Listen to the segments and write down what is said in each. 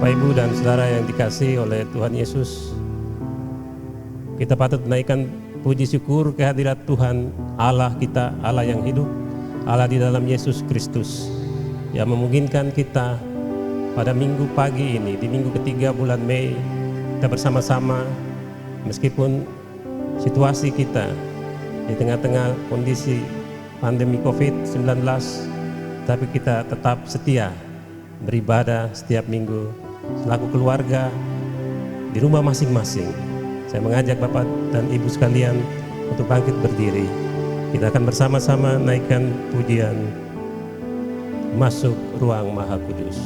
Bapak, Ibu, dan Saudara yang dikasihi oleh Tuhan Yesus, kita patut menaikkan puji syukur kehadirat Tuhan Allah kita, Allah yang hidup, Allah di dalam Yesus Kristus, yang memungkinkan kita pada minggu pagi ini, di minggu ketiga bulan Mei, kita bersama-sama, meskipun situasi kita di tengah-tengah kondisi pandemi COVID-19, tapi kita tetap setia beribadah setiap minggu selaku keluarga di rumah masing-masing. Saya mengajak Bapak dan Ibu sekalian untuk bangkit berdiri. Kita akan bersama-sama naikkan pujian Masuk Ruang Maha Kudus.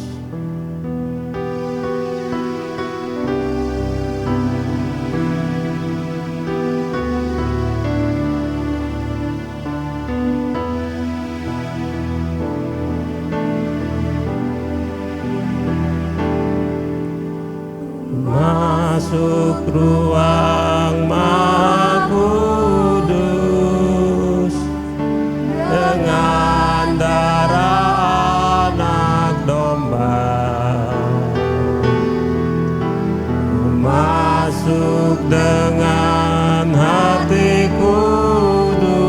Masuk ruang Maha Kudus dengan darah anak domba. Masuk dengan hati kudus,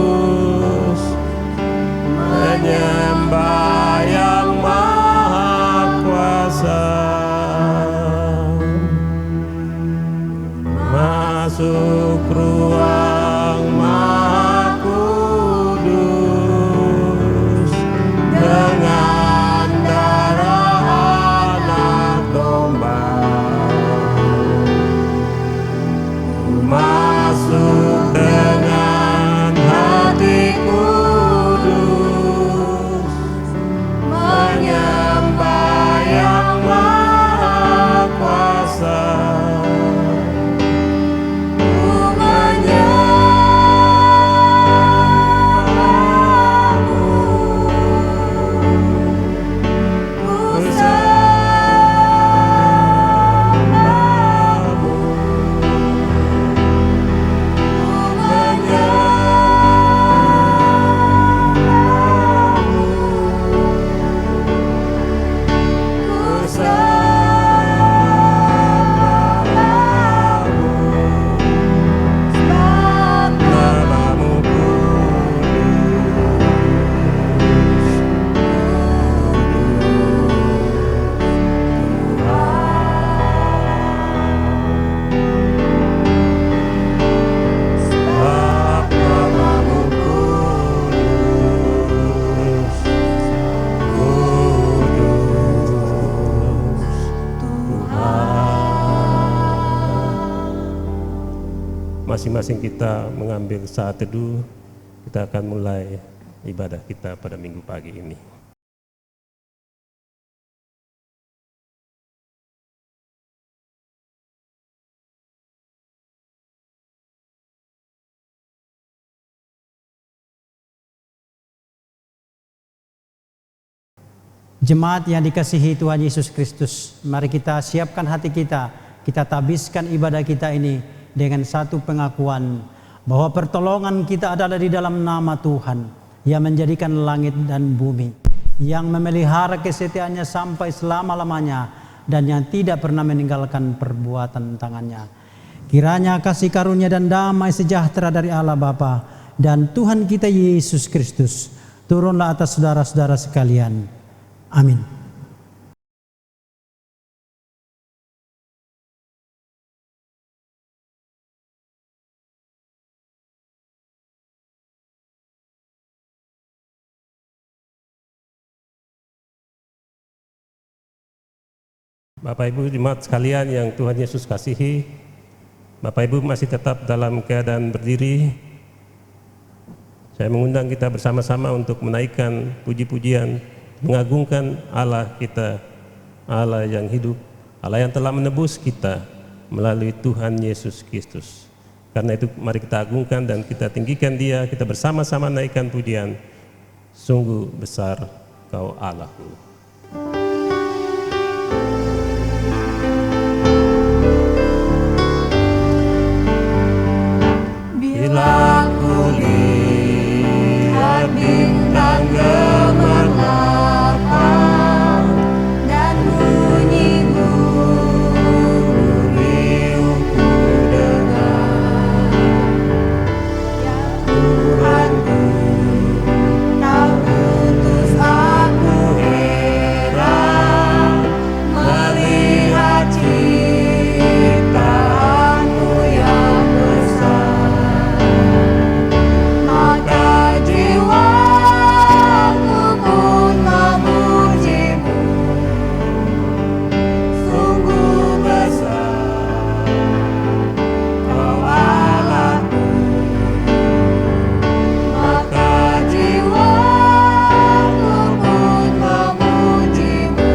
menyembah yang Maha Kuasa. Masuk ruang Maha Kudus dengan darah anak domba. Masuk dengan hati kudus, menyembah yang Maha Kuasa. Masing-masing kita mengambil saat teduh, kita akan mulai ibadah kita pada minggu pagi ini. Jemaat yang dikasihi Tuhan Yesus Kristus, mari kita siapkan hati kita tabiskan ibadah kita ini dengan satu pengakuan bahwa pertolongan kita adalah di dalam nama Tuhan yang menjadikan langit dan bumi, yang memelihara kesetiaannya sampai selama-lamanya dan yang tidak pernah meninggalkan perbuatan tangannya. Kiranya kasih karunia dan damai sejahtera dari Allah Bapa dan Tuhan kita Yesus Kristus turunlah atas saudara-saudara sekalian. Amin. Bapak Ibu jemaat sekalian yang Tuhan Yesus kasihi, Bapak Ibu masih tetap dalam keadaan berdiri. Saya mengundang kita bersama-sama untuk menaikkan puji-pujian, mengagungkan Allah kita, Allah yang hidup, Allah yang telah menebus kita melalui Tuhan Yesus Kristus. Karena itu mari kita agungkan dan kita tinggikan Dia, kita bersama-sama naikkan pujian, sungguh besar Kau Allahku. Bila kulihat bintang gemerlap dan bunyi Tuhanku, Kau utus aku heran melihat ciptaanmu yang besar. Maka jiwaku pun memujimu, sungguh besar Kau Allahku. Maka jiwaku pun memujimu,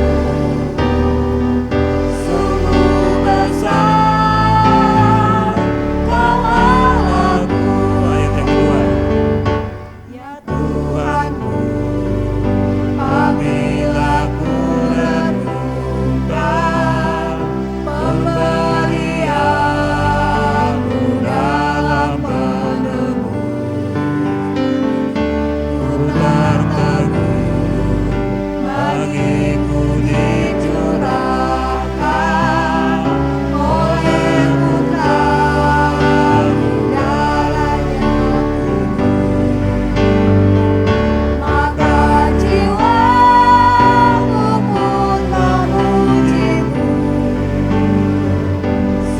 sungguh besar Kau Allahku. Ayat yang kedua. Ya Tuhanku, apabila ku renungkan pemberianmu dalam menebus, ku tertegun bagiku dicurahkan oleh Putra-Mu darahnya maka jiwaku pun memujimu,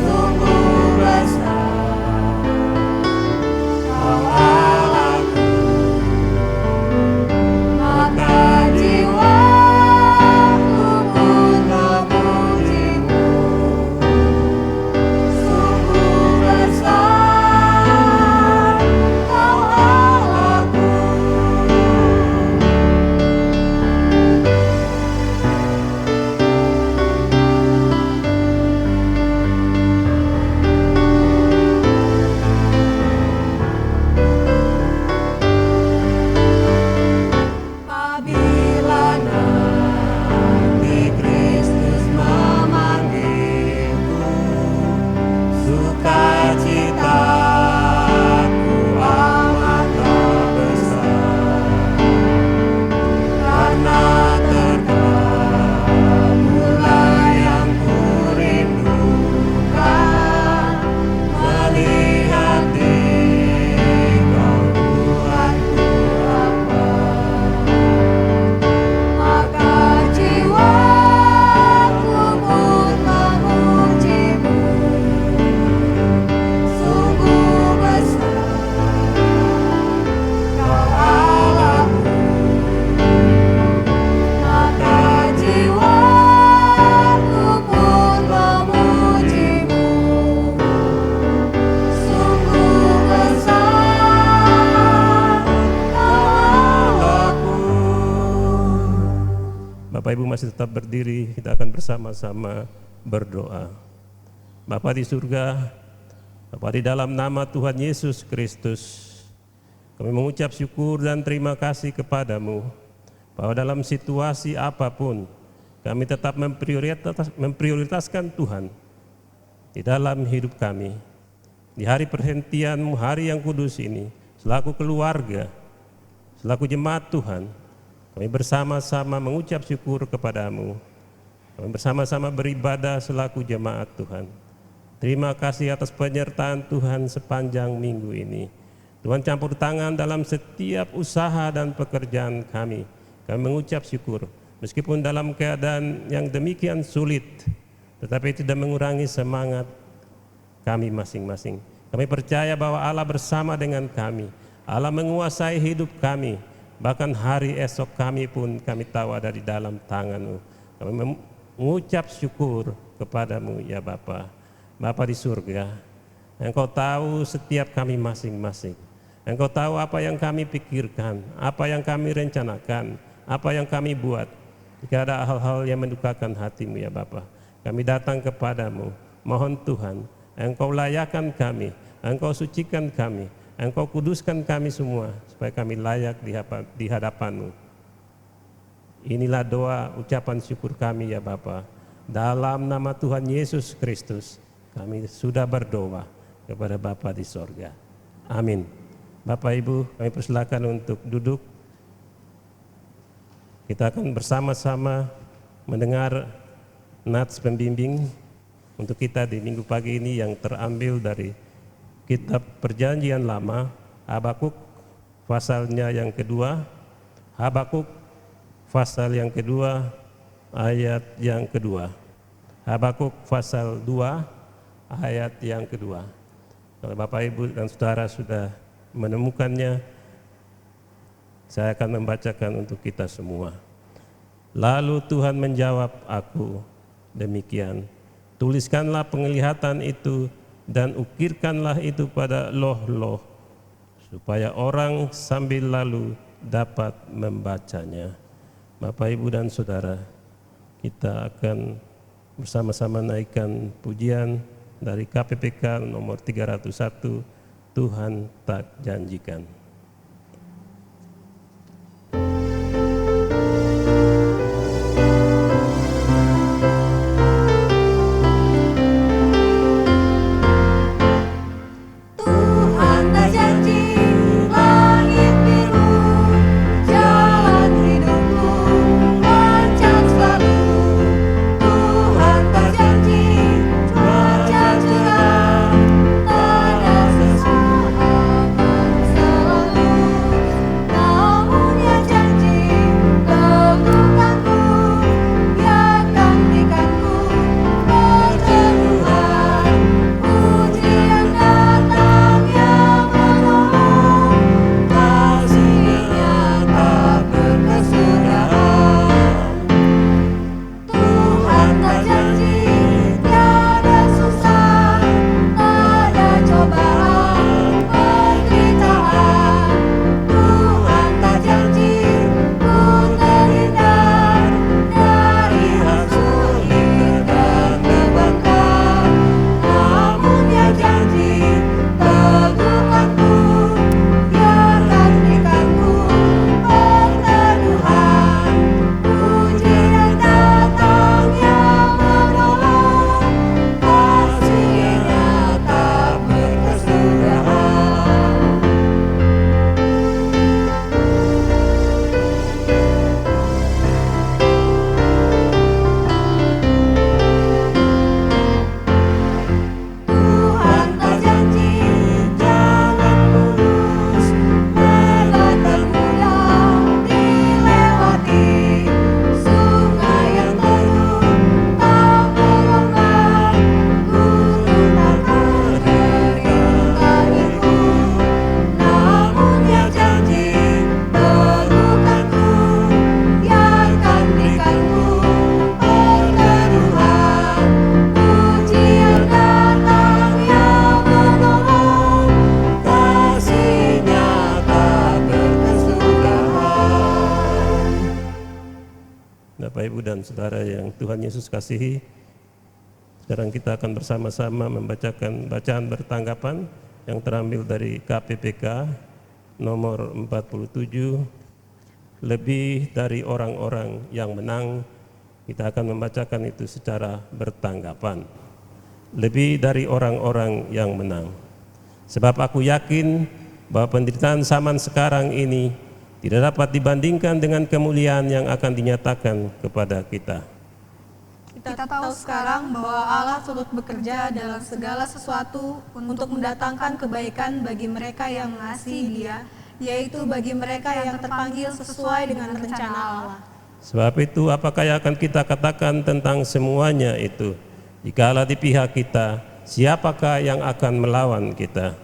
sungguh besar Kau Allahku. Maka jiwaku pun memujimu, sungguh besar Kau Allahku. Apabila nanti Kristus memanggilku, sukacitaku amatlah besar, karena terkabullah yang kurindukan, melihat Engkau Tuhanku Bapa. Maka jiwaku pun memujimu, sungguh besar Kau Allahku. Maka jiwaku pun memujimu, sungguh besar Kau Allahku. Bapak Ibu masih tetap berdiri, kita akan bersama-sama berdoa. Bapa di surga, Bapa di dalam nama Tuhan Yesus Kristus, kami mengucap syukur dan terima kasih kepadamu bahwa dalam situasi apapun kami tetap memprioritaskan Tuhan di dalam hidup kami. Di hari perhentian-Mu, hari yang kudus ini, selaku keluarga, selaku jemaat Tuhan, kami bersama-sama mengucap syukur kepadamu. Kami bersama-sama beribadah selaku jemaat Tuhan. Terima kasih atas penyertaan Tuhan sepanjang minggu ini. Tuhan campur tangan dalam setiap usaha dan pekerjaan kami. Kami mengucap syukur. Meskipun dalam keadaan yang demikian sulit, tetapi tidak mengurangi semangat kami masing-masing. Kami percaya bahwa Allah bersama dengan kami. Allah menguasai hidup kami. Bahkan hari esok kami pun kami tahu ada di dalam tangan-Mu. Kami mengucap syukur kepadamu ya Bapa. Bapa di surga, Engkau tahu setiap kami masing-masing. Engkau tahu apa yang kami pikirkan, apa yang kami rencanakan, apa yang kami buat. Jika ada hal-hal yang mendukakan hati-Mu ya Bapa, kami datang kepadamu. Mohon Tuhan, Engkau layakan kami, Engkau sucikan kami, Engkau kuduskan kami semua, supaya kami layak di hadapan-Mu. Inilah doa ucapan syukur kami ya Bapa. Dalam nama Tuhan Yesus Kristus, kami sudah berdoa kepada Bapa di sorga. Amin. Bapak Ibu, kami persilakan untuk duduk. Kita akan bersama-sama mendengar nats pembimbing untuk kita di minggu pagi ini yang terambil dari Kitab Perjanjian Lama, Habakuk pasalnya yang kedua, Habakuk pasal yang kedua ayat yang kedua. Habakuk pasal 2 ayat yang kedua. Kalau Bapak Ibu dan Saudara sudah menemukannya, saya akan membacakan untuk kita semua. Lalu Tuhan menjawab aku demikian, tuliskanlah penglihatan itu dan ukirkanlah itu pada loh-loh, supaya orang sambil lalu dapat membacanya. Bapak, Ibu, dan Saudara, kita akan bersama-sama naikkan pujian dari KPPK nomor 301, Tuhan tak janjikan. Tuhan tak janji langit biru, jalan hidupku lancar selalu. Tuhan tak janji cuaca cerah, tanda sesaat selalu. Namun Ia janji teguhkanku, biarkan ikanku berteduhan. Ujian datang yang menolong, kasih-Nya tak berkesudahan. Tuhan tak janji tiada susah, ada cobaan penderitaan. Tuhan tak janji ku terhindar dari sulit dan terbakar. Namun Ia janji teguhkanku, biarkan ikanku berteduhan. Ujian datang yang menolong, kasih-Nya tak berkesudahan. Tuhan tak janji jalan mulus, melantang mudah dilewati. Sungai yang teduh tak berombak, gunung tak kering bagiku. Namun Ia janji teguhkanku, biarkan ikanku berteduhan. Ujian datang yang menolong, kasih-Nya tak berkesudahan. Bapak, Ibu, dan Saudara yang Tuhan Yesus kasihi, sekarang kita akan bersama-sama membacakan bacaan bertanggapan yang terambil dari KPPK nomor 47, lebih dari orang-orang yang menang. Kita akan membacakan itu secara bertanggapan. Lebih dari orang-orang yang menang. Sebab aku yakin bahwa penderitaan zaman sekarang ini tidak dapat dibandingkan dengan kemuliaan yang akan dinyatakan kepada kita. Kita tahu sekarang bahwa Allah turut bekerja dalam segala sesuatu untuk mendatangkan kebaikan bagi mereka yang mengasihi Dia, yaitu bagi mereka yang terpanggil sesuai dengan rencana Allah. Sebab itu apakah yang akan kita katakan tentang semuanya itu? Jikalau di pihak kita, siapakah yang akan melawan kita?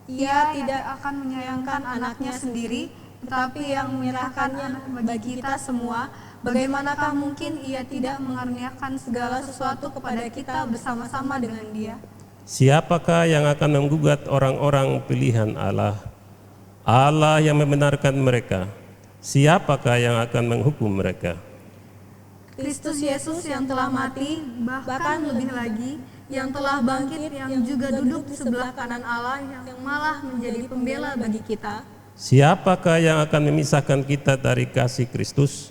Ia tidak akan menyayangkan anaknya sendiri, tetapi yang menyerahkannya bagi kita semua. Bagaimanakah mungkin Ia tidak mengaruniakan segala sesuatu kepada kita bersama-sama dengan Dia? Siapakah yang akan menggugat orang-orang pilihan Allah? Allah yang membenarkan mereka. Siapakah yang akan menghukum mereka? Kristus Yesus yang telah mati, bahkan lebih lagi, yang telah bangkit, yang juga duduk di sebelah kanan Allah, yang malah menjadi pembela bagi kita. Siapakah yang akan memisahkan kita dari kasih Kristus?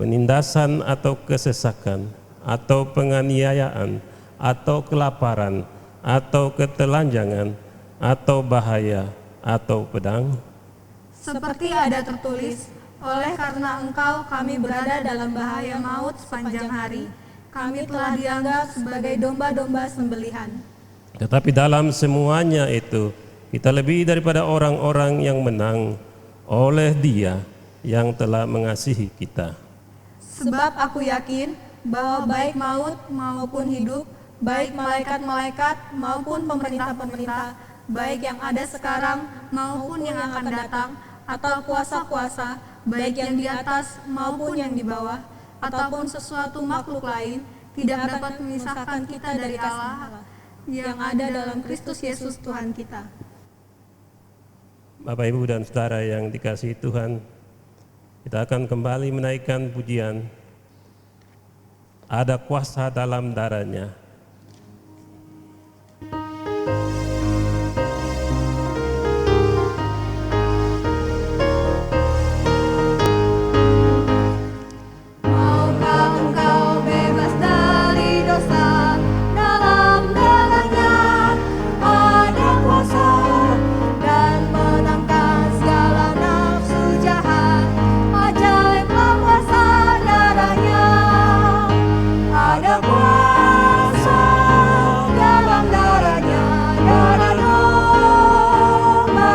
Penindasan atau kesesakan, atau penganiayaan, atau kelaparan, atau ketelanjangan, atau bahaya, atau pedang? Seperti ada tertulis, oleh karena Engkau kami berada dalam bahaya maut sepanjang hari. Kami telah dianggap sebagai domba-domba sembelihan. Tetapi dalam semuanya itu, Kita lebih daripada orang-orang yang menang oleh Dia yang telah mengasihi kita. Sebab aku yakin bahwa baik maut maupun hidup, baik malaikat-malaikat maupun pemerintah-pemerintah, baik yang ada sekarang maupun yang akan datang, atau kuasa-kuasa, baik yang di atas maupun yang di bawah, ataupun sesuatu makhluk lain, tidak dapat memisahkan kita dari Allah yang ada dalam Kristus Yesus Tuhan kita. Bapak, Ibu, dan Saudara yang dikasihi Tuhan, kita akan kembali menaikkan pujian. Ada kuasa dalam darah-Nya. Maukah engkau bebas dari dosa, dalam darah-Nya ada kuasa, dan menangkan segala nafsu jahat. Ajaiblah kuasa darah-Nya. Ada kuasa dalam darah-Nya, darah domba.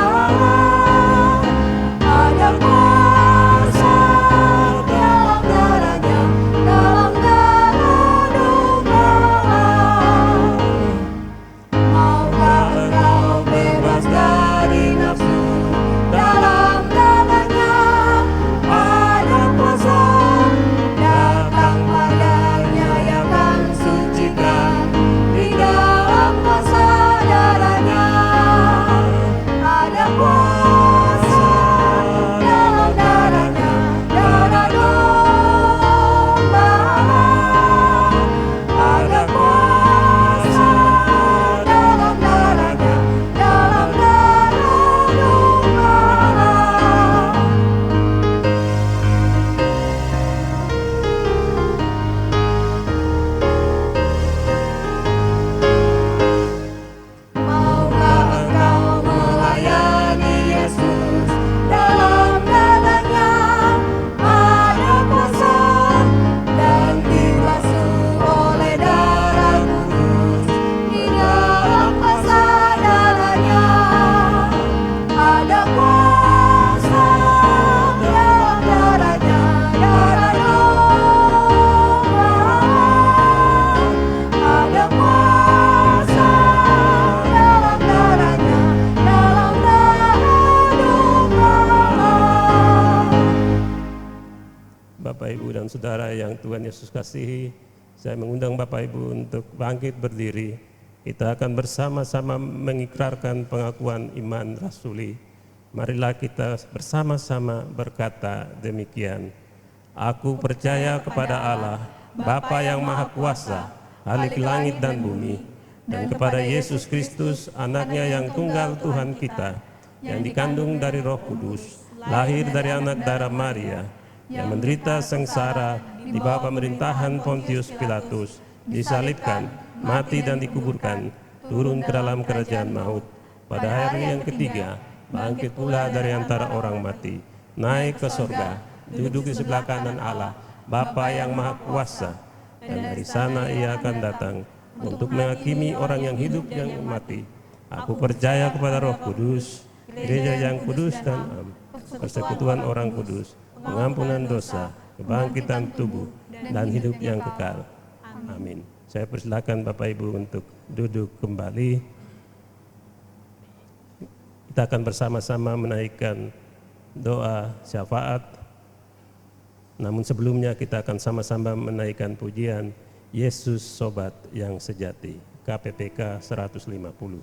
Ada kuasa dalam darah-Nya, dalam darah domba. Maukah engkau bebas dari nafsu, dalam darah-Nya ada kuasa. Datang padanya yang akan sucikan, di dalam kuasa darah-Nya. Ada kuasa dalam darah-Nya, darah domba. Ada kuasa dalam darah-Nya, dalam darah domba. Maukah engkau melayani Yesus, dalam darah-Nya ada kuasa, dan dibasuh oleh darah kudus, di dalam kuasa darah-Nya. Ada kuasa dalam darah-Nya, darah domba. Ada kuasa dalam darah-Nya, dalam darah domba. Bapak, Ibu, dan Saudara yang Tuhan Yesus kasihi, saya mengundang Bapak Ibu untuk bangkit berdiri. Kita akan bersama-sama mengikrarkan pengakuan iman rasuli. Marilah kita bersama-sama berkata demikian. Aku percaya kepada Allah, Bapa yang Maha Kuasa, Halik langit dan bumi, dan kepada Yesus Kristus, Anaknya yang tunggal Tuhan kita, yang dikandung dari Roh Kudus, lahir dari anak darah Maria, yang menderita sengsara di bawah pemerintahan Pontius Pilatus, disalibkan, mati dan dikuburkan, turun ke dalam kerajaan maut. Pada hari yang ketiga, bangkit pula dari antara orang mati, naik ke sorga, duduk di sebelah kanan Allah, Bapa yang Maha Kuasa, dan dari sana Ia akan datang untuk menghakimi orang yang hidup dan mati. Aku percaya kepada Roh Kudus, gereja yang kudus dan am, persekutuan orang kudus, pengampunan dosa, kebangkitan tubuh, dan hidup yang kekal. Amin. Saya persilakan Bapak Ibu untuk duduk kembali. Kita akan bersama-sama menaikkan doa syafaat. Namun sebelumnya kita akan sama-sama menaikkan pujian Yesus Sobat yang Sejati, KPPK 150.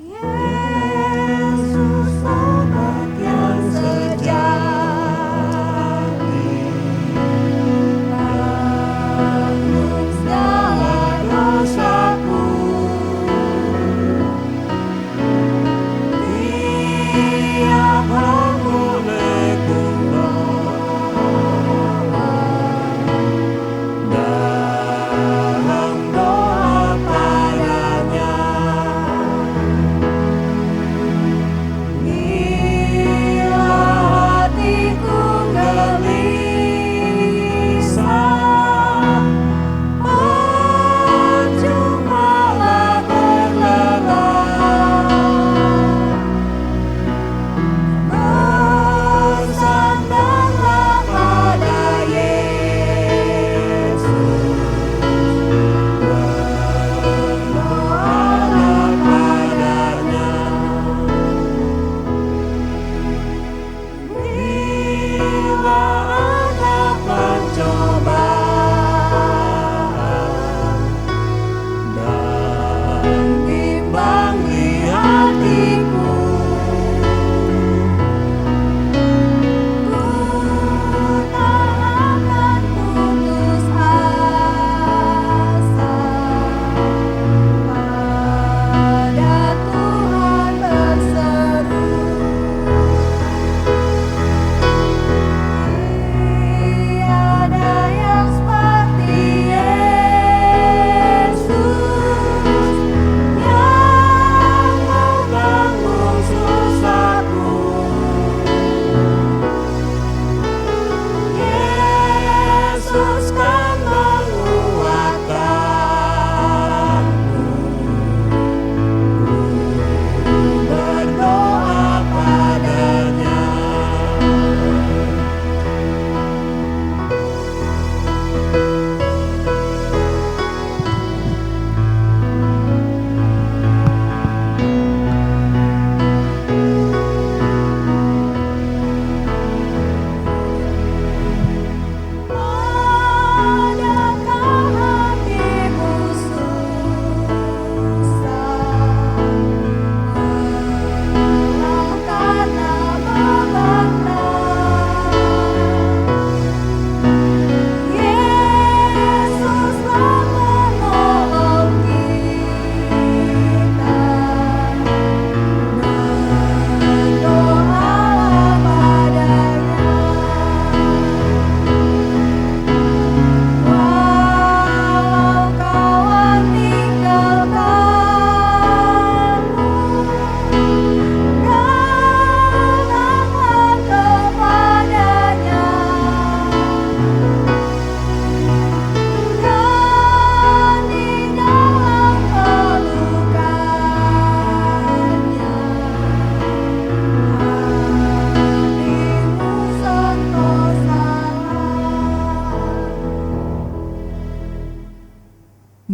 Yesus Sobat yang sejati, tanggung segala dosaku.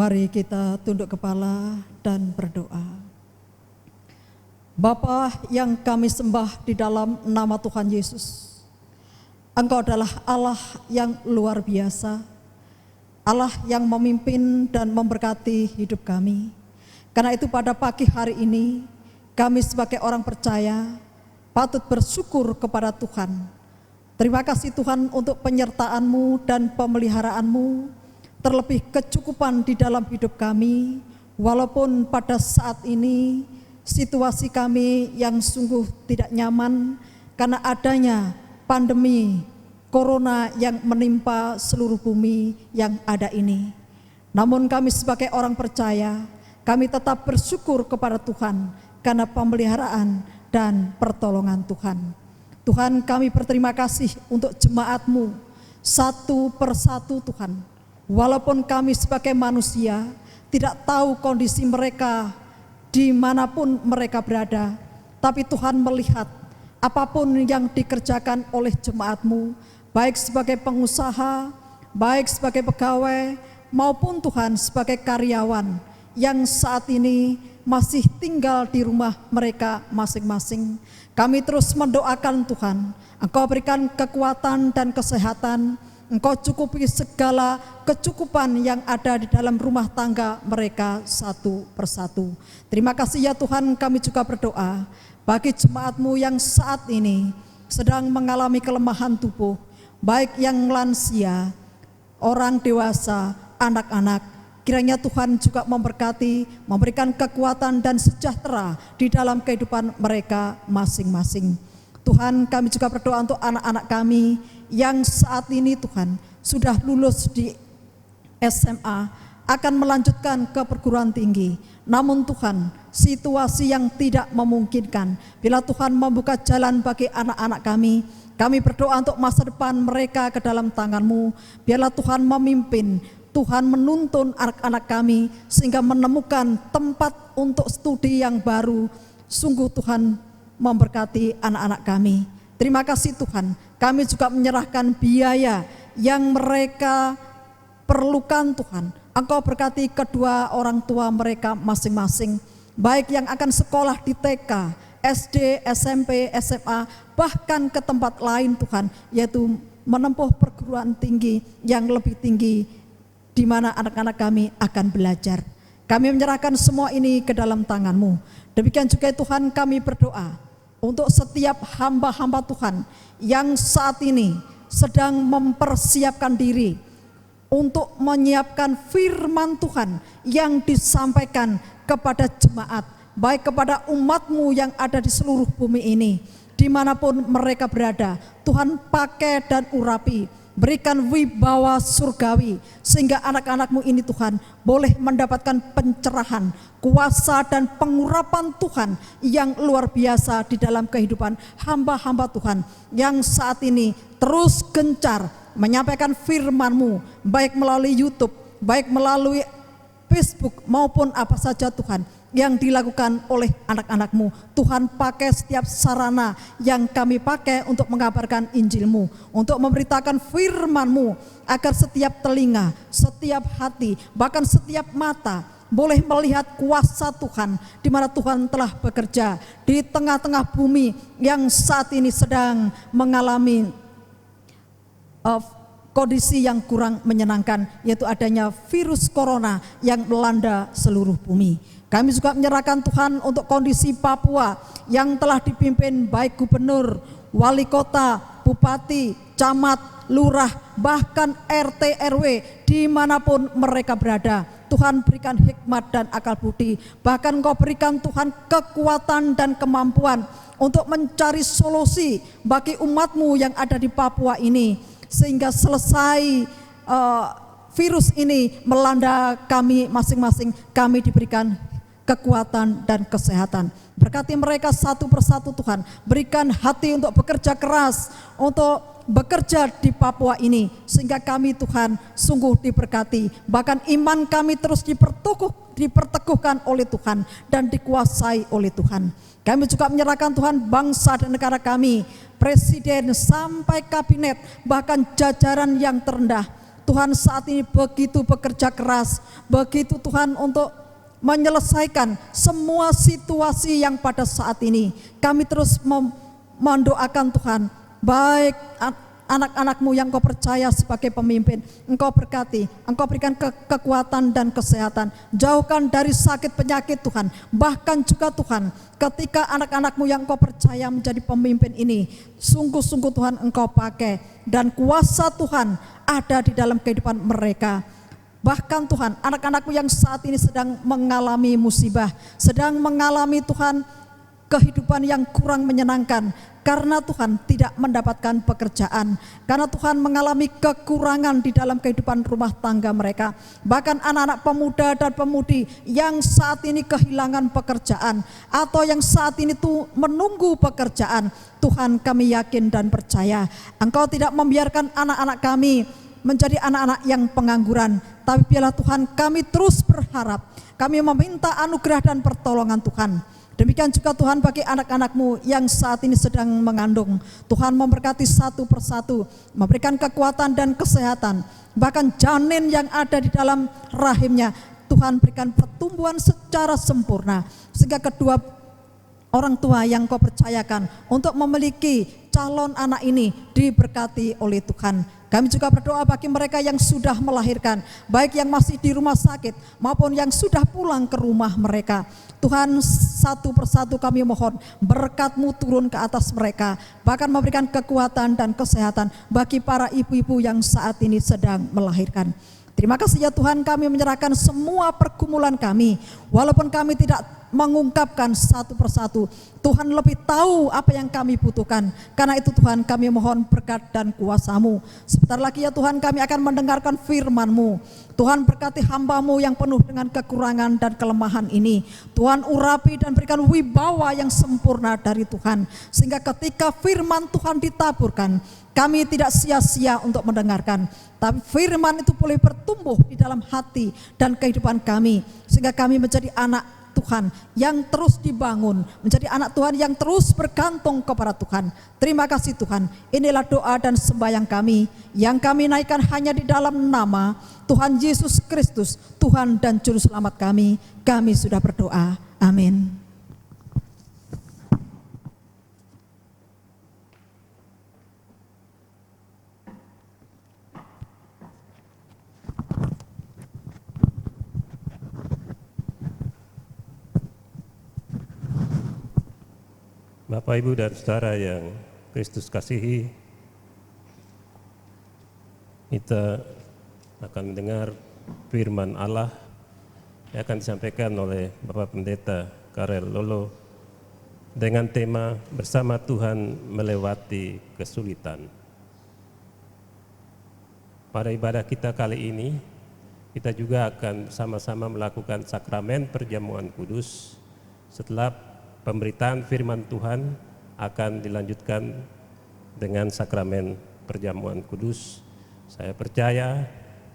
Mari kita tunduk kepala dan berdoa. Bapa yang kami sembah di dalam nama Tuhan Yesus, Engkau adalah Allah yang luar biasa, Allah yang memimpin dan memberkati hidup kami. Karena itu pada pagi hari ini, kami sebagai orang percaya patut bersyukur kepada Tuhan. Terima kasih Tuhan untuk penyertaan-Mu dan pemeliharaanmu, terlebih kecukupan di dalam hidup kami, walaupun pada saat ini situasi kami yang sungguh tidak nyaman karena adanya pandemi corona yang menimpa seluruh bumi yang ada ini. Namun kami sebagai orang percaya, kami tetap bersyukur kepada Tuhan karena pemeliharaan dan pertolongan Tuhan. Tuhan, kami berterima kasih untuk jemaat-Mu satu persatu Tuhan. Walaupun kami sebagai manusia tidak tahu kondisi mereka dimanapun mereka berada, tapi Tuhan melihat apapun yang dikerjakan oleh jemaat-Mu, baik sebagai pengusaha, baik sebagai pegawai, maupun Tuhan sebagai karyawan yang saat ini masih tinggal di rumah mereka masing-masing. Kami terus mendoakan Tuhan, Engkau berikan kekuatan dan kesehatan, Engkau cukupi segala kecukupan yang ada di dalam rumah tangga mereka satu persatu. Terima kasih ya Tuhan, kami juga berdoa bagi jemaat-Mu yang saat ini sedang mengalami kelemahan tubuh, baik yang lansia, orang dewasa, anak-anak. Kiranya Tuhan juga memberkati, memberikan kekuatan dan sejahtera di dalam kehidupan mereka masing-masing. Tuhan, kami juga berdoa untuk anak-anak kami yang saat ini Tuhan sudah lulus di SMA, akan melanjutkan ke perguruan tinggi. Namun Tuhan, situasi yang tidak memungkinkan. Bila Tuhan membuka jalan bagi anak-anak kami berdoa untuk masa depan mereka ke dalam tangan-Mu. Biarlah Tuhan memimpin, Tuhan menuntun anak-anak kami sehingga menemukan tempat untuk studi yang baru. Sungguh Tuhan memberkati anak-anak kami. Terima kasih Tuhan, kami juga menyerahkan biaya yang mereka perlukan Tuhan. Engkau berkati kedua orang tua mereka masing-masing, baik yang akan sekolah di TK, SD, SMP, SMA, bahkan ke tempat lain Tuhan, yaitu menempuh perguruan tinggi yang lebih tinggi di mana anak-anak kami akan belajar. Kami menyerahkan semua ini ke dalam tangan-Mu. Demikian juga Tuhan, kami berdoa untuk setiap hamba-hamba Tuhan yang saat ini sedang mempersiapkan diri untuk menyiapkan firman Tuhan yang disampaikan kepada jemaat, baik kepada umat-Mu yang ada di seluruh bumi ini, dimanapun mereka berada. Tuhan pakai dan urapi, berikan wibawa surgawi, sehingga anak-anak-Mu ini Tuhan boleh mendapatkan pencerahan, kuasa dan pengurapan Tuhan yang luar biasa di dalam kehidupan hamba-hamba Tuhan yang saat ini terus gencar menyampaikan firman-Mu, baik melalui YouTube, baik melalui Facebook maupun apa saja Tuhan yang dilakukan oleh anak-anak-Mu. Tuhan pakai setiap sarana yang kami pakai untuk mengabarkan Injil-Mu, untuk memberitakan firman-Mu, agar setiap telinga, setiap hati, bahkan setiap mata boleh melihat kuasa Tuhan, di mana Tuhan telah bekerja di tengah-tengah bumi yang saat ini sedang mengalami kondisi yang kurang menyenangkan, yaitu adanya virus corona yang melanda seluruh bumi. Kami juga menyerahkan Tuhan untuk kondisi Papua yang telah dipimpin baik gubernur, wali kota, bupati, camat, lurah, bahkan RT RW dimanapun mereka berada. Tuhan berikan hikmat dan akal budi, bahkan Engkau berikan Tuhan kekuatan dan kemampuan untuk mencari solusi bagi umat-Mu yang ada di Papua ini, sehingga selesai virus ini melanda kami masing-masing, kami diberikan kekuatan dan kesehatan. Berkati mereka satu persatu Tuhan, berikan hati untuk bekerja keras, untuk bekerja di Papua ini, sehingga kami Tuhan sungguh diberkati, bahkan iman kami terus diperteguhkan oleh Tuhan dan dikuasai oleh Tuhan. Kami juga menyerahkan Tuhan bangsa dan negara kami, presiden sampai kabinet, bahkan jajaran yang terendah, Tuhan saat ini begitu bekerja keras, begitu Tuhan untuk menyelesaikan semua situasi yang pada saat ini. Kami terus mendoakan Tuhan, baik anak-anak-Mu yang Kau percaya sebagai pemimpin, Engkau berkati, Engkau berikan kekuatan dan kesehatan, jauhkan dari sakit penyakit Tuhan. Bahkan juga Tuhan, ketika anak-anak-Mu yang Kau percaya menjadi pemimpin ini, sungguh-sungguh Tuhan Engkau pakai, dan kuasa Tuhan ada di dalam kehidupan mereka. Bahkan Tuhan, anak-anak-Mu yang saat ini sedang mengalami musibah, sedang mengalami Tuhan kehidupan yang kurang menyenangkan, karena Tuhan tidak mendapatkan pekerjaan, karena Tuhan mengalami kekurangan di dalam kehidupan rumah tangga mereka. Bahkan anak-anak pemuda dan pemudi yang saat ini kehilangan pekerjaan, atau yang saat ini tuh menunggu pekerjaan, Tuhan kami yakin dan percaya Engkau tidak membiarkan anak-anak kami menjadi anak-anak yang pengangguran. Tapi biarlah Tuhan, kami terus berharap, kami meminta anugerah dan pertolongan Tuhan. Demikian juga Tuhan bagi anak-anak-Mu yang saat ini sedang mengandung. Tuhan memberkati satu persatu, memberikan kekuatan dan kesehatan. Bahkan janin yang ada di dalam rahimnya, Tuhan berikan pertumbuhan secara sempurna, sehingga kedua orang tua yang Kau percayakan untuk memiliki calon anak ini diberkati oleh Tuhan. Kami juga berdoa bagi mereka yang sudah melahirkan, baik yang masih di rumah sakit maupun yang sudah pulang ke rumah mereka. Tuhan, satu persatu kami mohon berkat-Mu turun ke atas mereka, bahkan memberikan kekuatan dan kesehatan bagi para ibu-ibu yang saat ini sedang melahirkan. Terima kasih ya Tuhan, kami menyerahkan semua pergumulan kami, walaupun kami tidak mengungkapkan satu persatu. Tuhan lebih tahu apa yang kami butuhkan. Karena itu Tuhan, kami mohon berkat dan kuasa-Mu. Sebentar lagi ya Tuhan, kami akan mendengarkan firman-Mu. Tuhan, berkati hamba-Mu yang penuh dengan kekurangan dan kelemahan ini. Tuhan, urapi dan berikan wibawa yang sempurna dari Tuhan, sehingga ketika firman Tuhan ditaburkan, kami tidak sia-sia untuk mendengarkan, tapi firman itu boleh bertumbuh di dalam hati dan kehidupan kami, sehingga kami menjadi anak Tuhan yang terus dibangun, menjadi anak Tuhan yang terus bergantung kepada Tuhan. Terima kasih Tuhan. Inilah doa dan sembahyang kami yang kami naikkan hanya di dalam nama Tuhan Yesus Kristus, Tuhan dan Juru Selamat kami. Kami sudah berdoa. Amin. Bapak, Ibu, dan saudara yang Kristus kasihi, kita akan mendengar firman Allah yang akan disampaikan oleh Bapak Pendeta Karel Lolo dengan tema Bersama Tuhan Melewati Kesulitan. Pada ibadah kita kali ini, kita juga akan sama-sama melakukan sakramen perjamuan kudus. Setelah pemberitaan firman Tuhan akan dilanjutkan dengan sakramen perjamuan kudus. Saya percaya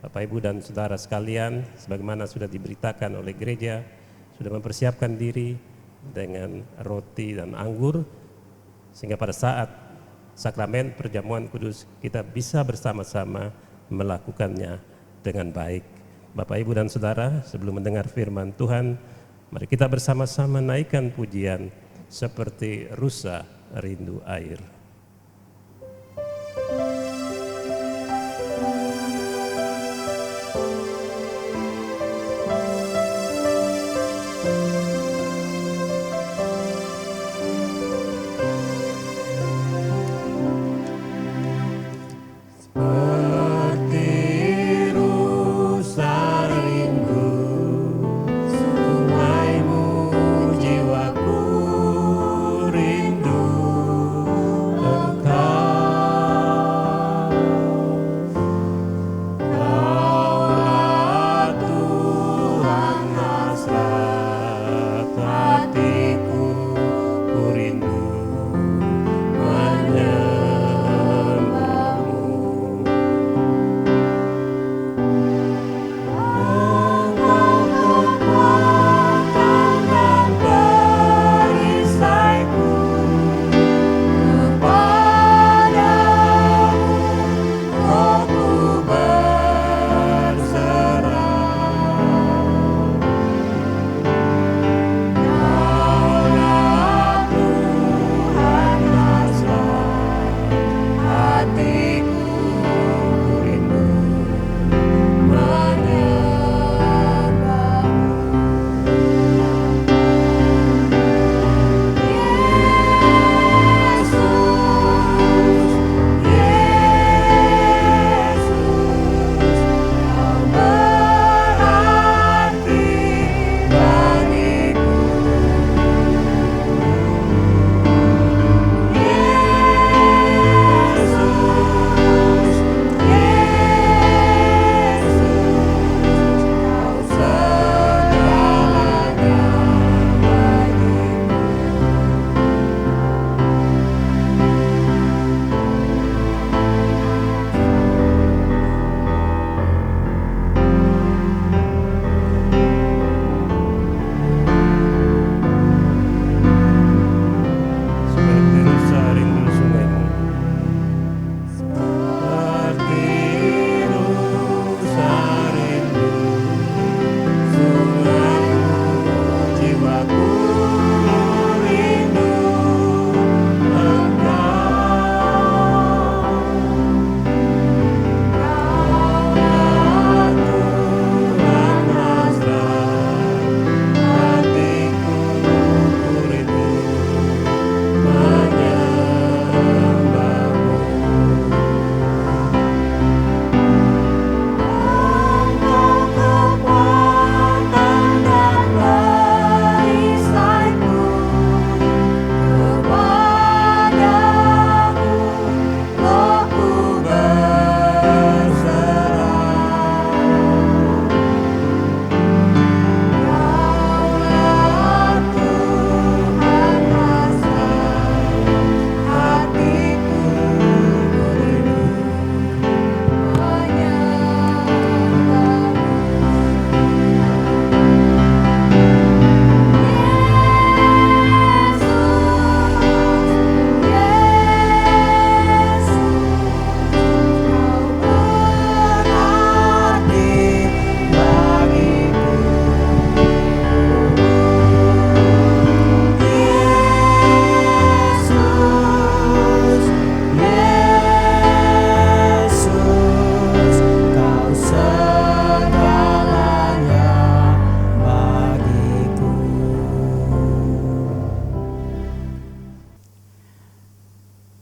Bapak, Ibu, dan saudara sekalian, sebagaimana sudah diberitakan oleh gereja, sudah mempersiapkan diri dengan roti dan anggur, sehingga pada saat sakramen perjamuan kudus kita bisa bersama-sama melakukannya dengan baik. Bapak, Ibu, dan saudara, sebelum mendengar firman Tuhan, mari kita bersama-sama naikkan pujian seperti rusa rindu air. Jiwaku rindu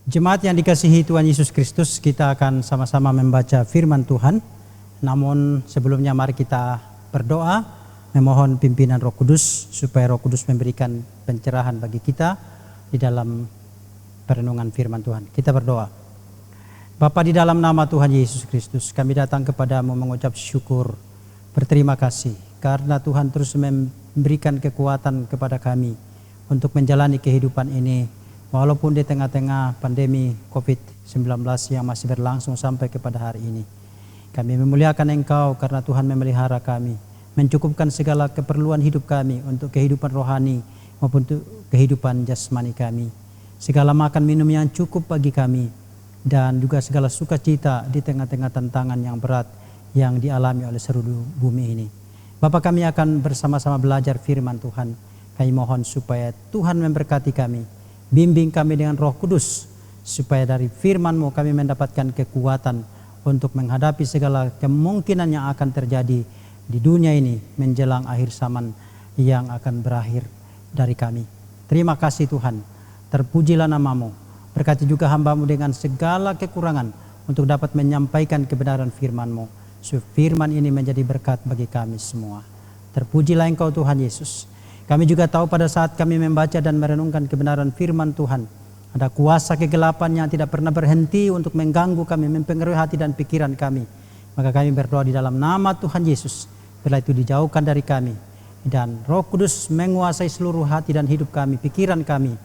Jemaat yang dikasihi Tuhan Yesus Kristus, kita akan sama-sama membaca firman Tuhan. Namun sebelumnya mari kita berdoa, memohon pimpinan Roh Kudus supaya Roh Kudus memberikan pencerahan bagi kita di dalam perenungan firman Tuhan. Kita berdoa. Bapa, di dalam nama Tuhan Yesus Kristus, kami datang kepadamu mengucap syukur, berterima kasih karena Tuhan terus memberikan kekuatan kepada kami untuk menjalani kehidupan ini. Walaupun di tengah-tengah pandemi COVID-19 yang masih berlangsung sampai kepada hari ini. Kami memuliakan Engkau karena Tuhan memelihara kami, mencukupkan segala keperluan hidup kami untuk kehidupan rohani maupun untuk kehidupan jasmani kami. Segala makan minum yang cukup bagi kami dan juga segala sukacita di tengah-tengah tantangan yang berat yang dialami oleh seluruh bumi ini. Bapa, kami akan bersama-sama belajar firman Tuhan. Kami mohon supaya Tuhan memberkati kami. Bimbing kami dengan Roh Kudus, supaya dari firman-Mu kami mendapatkan kekuatan untuk menghadapi segala kemungkinan yang akan terjadi di dunia ini menjelang akhir zaman yang akan berakhir dari kami. Terima kasih Tuhan, terpujilah nama-Mu. Berkati juga hamba-Mu dengan segala kekurangan untuk dapat menyampaikan kebenaran firman-Mu. Supaya firman ini menjadi berkat bagi kami semua. Terpujilah Engkau Tuhan Yesus. Kami juga tahu pada saat kami membaca dan merenungkan kebenaran firman Tuhan, ada kuasa kegelapan yang tidak pernah berhenti untuk mengganggu kami, mempengaruhi hati dan pikiran kami. Maka kami berdoa di dalam nama Tuhan Yesus, bila itu dijauhkan dari kami. Dan Roh Kudus menguasai seluruh hati dan hidup kami, pikiran kami,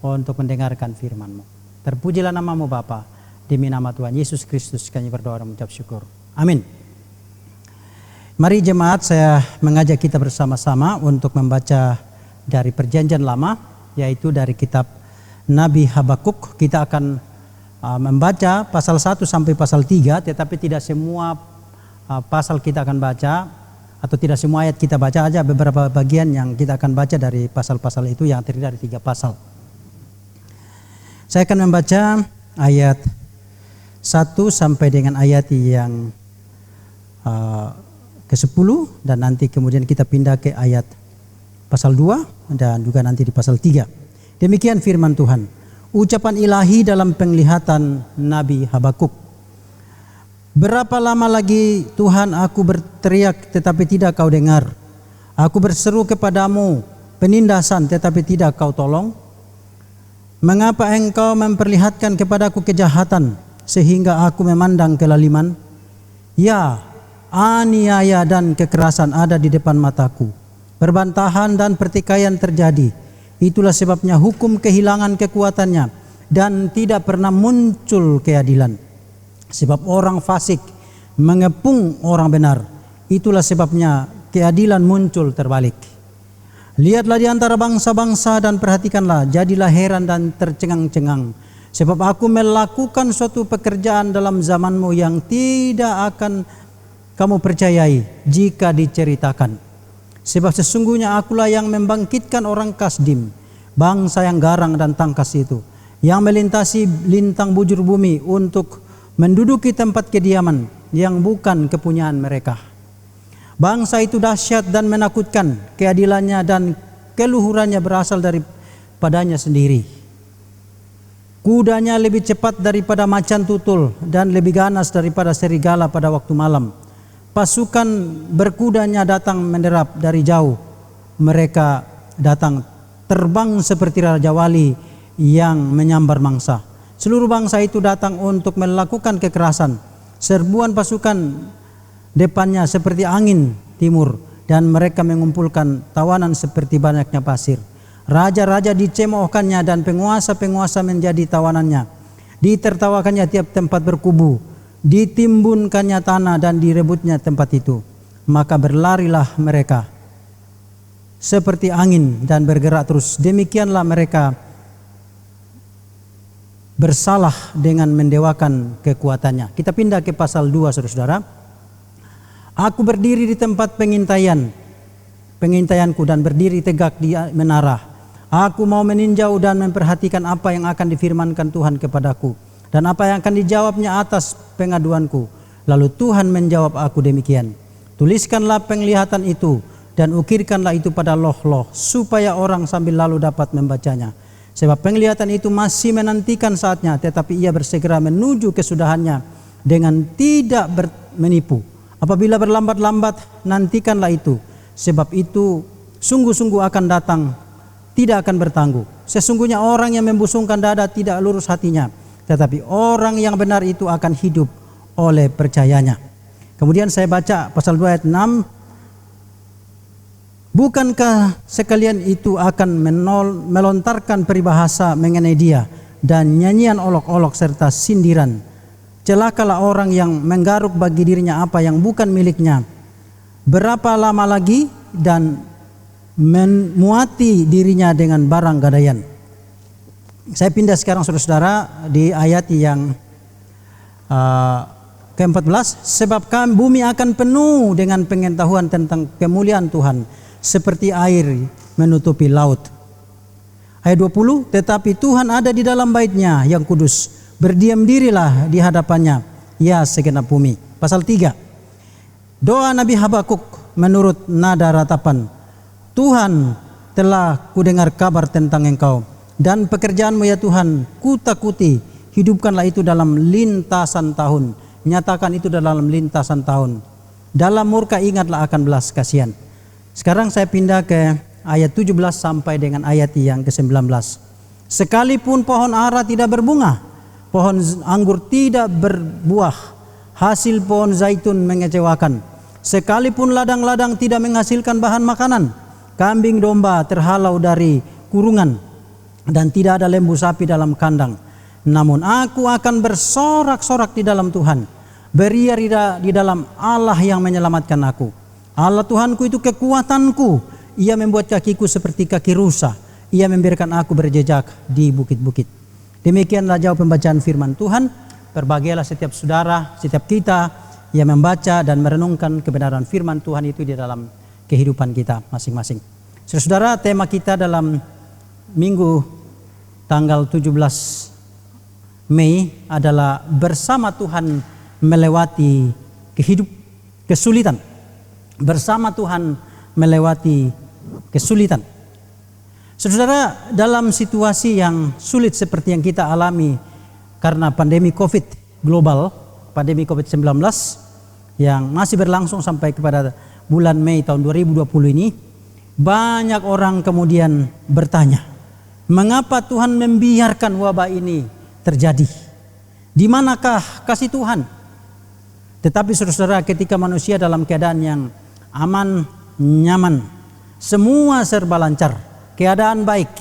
untuk mendengarkan firman-Mu. Terpujilah nama-Mu Bapa, demi nama Tuhan Yesus Kristus kami berdoa dan mengucap syukur. Amin. Mari jemaat, saya mengajak kita bersama-sama untuk membaca dari Perjanjian Lama, yaitu dari kitab Nabi Habakuk. Kita akan membaca pasal 1 sampai pasal 3, tetapi tidak semua pasal kita akan baca, atau tidak semua ayat kita baca aja, beberapa bagian yang kita akan baca dari pasal-pasal itu yang terdiri dari 3 pasal. Saya akan membaca ayat 1 sampai dengan ayat yang ke-10, dan nanti kemudian kita pindah ke ayat pasal 2 dan juga nanti di pasal 3. Demikian firman Tuhan. Ucapan ilahi dalam penglihatan Nabi Habakuk. Berapa lama lagi Tuhan aku berteriak tetapi tidak kau dengar. Aku berseru kepadamu penindasan tetapi tidak kau tolong. Mengapa engkau memperlihatkan kepadaku kejahatan sehingga aku memandang kelaliman? Ya, aniaya dan kekerasan ada di depan mataku. Perbantahan dan pertikaian terjadi. Itulah sebabnya hukum kehilangan kekuatannya dan tidak pernah muncul keadilan. Sebab orang fasik mengepung orang benar. Itulah sebabnya keadilan muncul terbalik. Lihatlah di antara bangsa-bangsa dan perhatikanlah, jadilah heran dan tercengang-cengang. Sebab aku melakukan suatu pekerjaan dalam zamanmu yang tidak akan kamu percayai jika diceritakan. Sebab sesungguhnya akulah yang membangkitkan orang Kasdim, bangsa yang garang dan tangkas itu, yang melintasi lintang bujur bumi untuk menduduki tempat kediaman yang bukan kepunyaan mereka. Bangsa itu dahsyat dan menakutkan, keadilannya dan keluhurannya berasal daripadanya sendiri. Kudanya lebih cepat daripada macan tutul dan lebih ganas daripada serigala pada waktu malam. Pasukan berkudanya datang menderap dari jauh. Mereka datang terbang seperti raja wali yang menyambar mangsa. Seluruh bangsa itu datang untuk melakukan kekerasan. Serbuan pasukan depannya seperti angin timur, dan mereka mengumpulkan tawanan seperti banyaknya pasir. Raja-raja dicemoohkannya dan penguasa-penguasa menjadi tawanannya. Ditertawakannya tiap tempat berkubu, ditimbunkannya tanah dan direbutnya tempat itu. Maka berlarilah mereka seperti angin dan bergerak terus. Demikianlah mereka bersalah dengan mendewakan kekuatannya. Kita pindah ke pasal 2, saudara-saudara. Aku berdiri di tempat pengintaianku dan berdiri tegak di menara. Aku mau meninjau dan memperhatikan apa yang akan difirmankan Tuhan kepadaku dan apa yang akan dijawabnya atas pengaduanku. Lalu Tuhan menjawab aku demikian. Tuliskanlah penglihatan itu dan ukirkanlah itu pada loh-loh supaya orang sambil lalu dapat membacanya. Sebab penglihatan itu masih menantikan saatnya, tetapi ia bersegera menuju kesudahannya dengan tidak menipu. Apabila berlambat-lambat, nantikanlah itu, sebab itu sungguh-sungguh akan datang, tidak akan bertangguh. Sesungguhnya orang yang membusungkan dada tidak lurus hatinya, tetapi orang yang benar itu akan hidup oleh percayanya. Kemudian saya baca pasal 2 ayat 6. Bukankah sekalian itu akan melontarkan peribahasa mengenai dia dan nyanyian olok-olok serta sindiran? Celakalah orang yang menggaruk bagi dirinya apa yang bukan miliknya. Berapa lama lagi dan memuati dirinya dengan barang gadaian. Saya pindah sekarang saudara-saudara di ayat yang ke-14. Sebab bumi akan penuh dengan pengetahuan tentang kemuliaan Tuhan, seperti air menutupi laut. Ayat 20, tetapi Tuhan ada di dalam bait-Nya yang kudus, berdiam dirilah di hadapannya, ya segenap bumi. Pasal 3, doa Nabi Habakuk menurut nada ratapan. Tuhan, telah kudengar kabar tentang Engkau, dan pekerjaanmu ya Tuhan, kutakuti. Hidupkanlah itu dalam lintasan tahun, nyatakan itu dalam lintasan tahun. Dalam murka ingatlah akan belas kasihan. Sekarang saya pindah ke ayat 17 sampai dengan ayat yang ke-19. Sekalipun pohon ara tidak berbunga, pohon anggur tidak berbuah, hasil pohon zaitun mengecewakan. Sekalipun ladang-ladang tidak menghasilkan bahan makanan, kambing domba terhalau dari kurungan, dan tidak ada lembu sapi dalam kandang. Namun aku akan bersorak-sorak di dalam Tuhan, beria di dalam Allah yang menyelamatkan aku. Allah Tuhanku itu kekuatanku, Ia membuat kakiku seperti kaki rusa, Ia membiarkan aku berjejak di bukit-bukit. Demikianlah jauh pembacaan firman Tuhan. Berbahagialah setiap saudara, setiap kita yang membaca dan merenungkan kebenaran firman Tuhan itu di dalam kehidupan kita masing-masing. Saudara, tema kita dalam minggu tanggal 17 Mei adalah bersama Tuhan melewati kesulitan. Bersama Tuhan melewati kesulitan. Saudara, dalam situasi yang sulit seperti yang kita alami karena pandemi COVID global, pandemi COVID-19 yang masih berlangsung sampai kepada bulan Mei tahun 2020 ini, banyak orang kemudian bertanya, mengapa Tuhan membiarkan wabah ini terjadi? Di manakah kasih Tuhan? Tetapi saudara, ketika manusia dalam keadaan yang aman, nyaman, semua serba lancar, keadaan baik,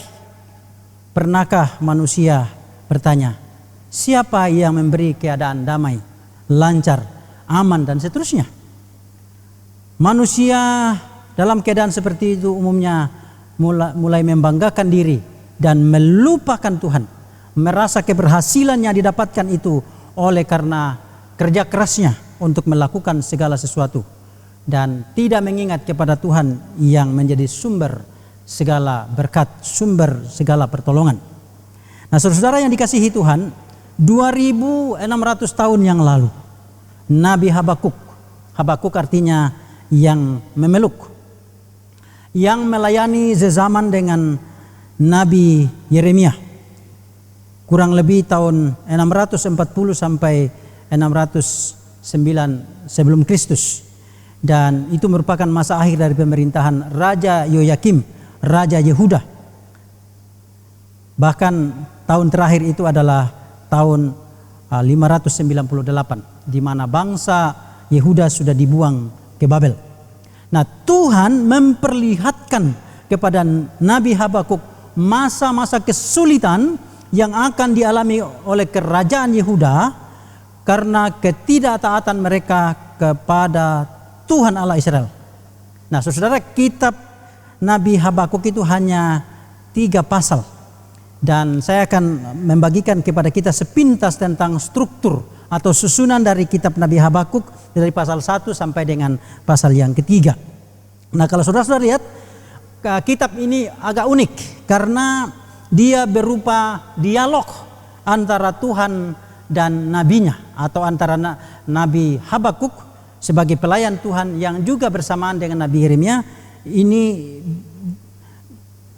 pernahkah manusia bertanya, siapa yang memberi keadaan damai, lancar, aman, dan seterusnya? Manusia dalam keadaan seperti itu umumnya mulai membanggakan diri dan melupakan Tuhan, merasa keberhasilan yang didapatkan itu oleh karena kerja kerasnya untuk melakukan segala sesuatu, dan tidak mengingat kepada Tuhan yang menjadi sumber segala berkat, sumber segala pertolongan. Nah, saudara yang dikasihi Tuhan, 2600 tahun yang lalu, Nabi Habakuk artinya yang memeluk, yang melayani sezaman dengan Nabi Yeremia, kurang lebih tahun 640 sampai 609 sebelum Kristus. Dan itu merupakan masa akhir dari pemerintahan Raja Yoyakim, Raja Yehuda. Bahkan tahun terakhir itu adalah tahun 598, di mana bangsa Yehuda sudah dibuang ke Babel. Nah, Tuhan memperlihatkan kepada Nabi Habakuk masa-masa kesulitan yang akan dialami oleh kerajaan Yehuda karena ketidaktaatan mereka kepada Tuhan Allah Israel. Nah, saudara, kitab Nabi Habakuk itu hanya 3 pasal. Dan saya akan membagikan kepada kita sepintas tentang struktur atau susunan dari kitab Nabi Habakuk dari pasal 1 sampai dengan pasal yang ketiga. Nah, kalau saudara lihat, kitab ini agak unik karena dia berupa dialog antara Tuhan dan nabinya, atau antara Nabi Habakuk sebagai pelayan Tuhan yang juga bersamaan dengan Nabi Yeremia. Ini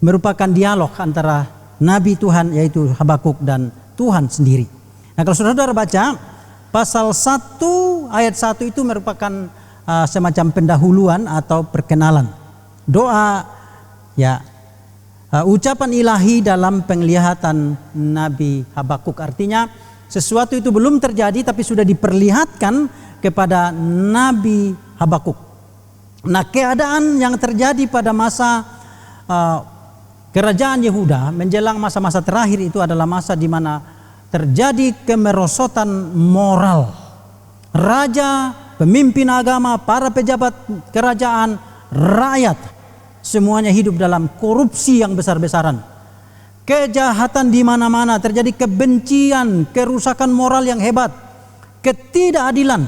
merupakan dialog antara nabi Tuhan yaitu Habakuk dan Tuhan sendiri. Nah, kalau saudara baca pasal 1 ayat 1 itu merupakan semacam pendahuluan atau perkenalan. Doa ya, ucapan ilahi dalam penglihatan Nabi Habakuk. Artinya sesuatu itu belum terjadi tapi sudah diperlihatkan kepada Nabi Habakuk. Nah, keadaan yang terjadi pada masa kerajaan Yehuda menjelang masa-masa terakhir itu adalah masa di mana terjadi kemerosotan moral. Raja, pemimpin agama, para pejabat kerajaan, rakyat, semuanya hidup dalam korupsi yang besar-besaran. Kejahatan di mana-mana, terjadi kebencian, kerusakan moral yang hebat, ketidakadilan.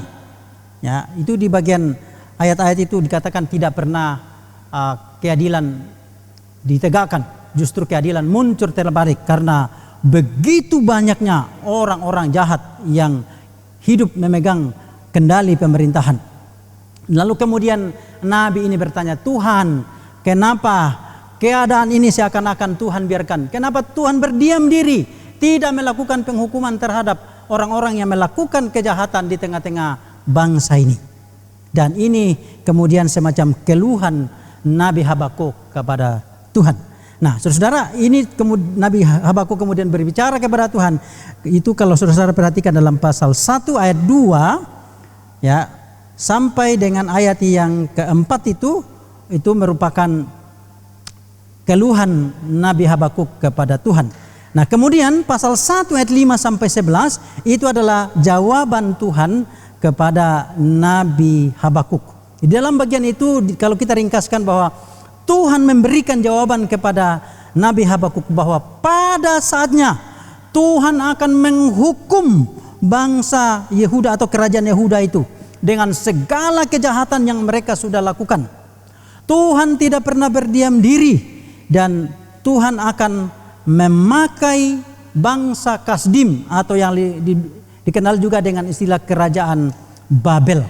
Ya, itu di bagian ayat-ayat itu dikatakan tidak pernah keadilan ditegakkan. Justru keadilan muncul terbalik karena begitu banyaknya orang-orang jahat yang hidup memegang kendali pemerintahan. Lalu kemudian Nabi ini bertanya, Tuhan, kenapa keadaan ini seakan-akan Tuhan biarkan? Kenapa Tuhan berdiam diri, tidak melakukan penghukuman terhadap orang-orang yang melakukan kejahatan di tengah-tengah bangsa ini? Dan ini kemudian semacam keluhan Nabi Habakuk kepada Tuhan. Nah, saudara, ini Nabi Habakuk kemudian berbicara kepada Tuhan. Itu kalau saudara perhatikan dalam pasal 1 ayat 2 ya, sampai dengan ayat yang keempat itu merupakan keluhan Nabi Habakuk kepada Tuhan. Nah, kemudian pasal 1 ayat 5 sampai 11 itu adalah jawaban Tuhan kepada Nabi Habakuk. Di dalam bagian itu kalau kita ringkaskan bahwa Tuhan memberikan jawaban kepada Nabi Habakuk bahwa pada saatnya Tuhan akan menghukum bangsa Yehuda atau kerajaan Yehuda itu dengan segala kejahatan yang mereka sudah lakukan. Tuhan tidak pernah berdiam diri dan Tuhan akan memakai bangsa Kasdim atau yang dikenal juga dengan istilah kerajaan Babel.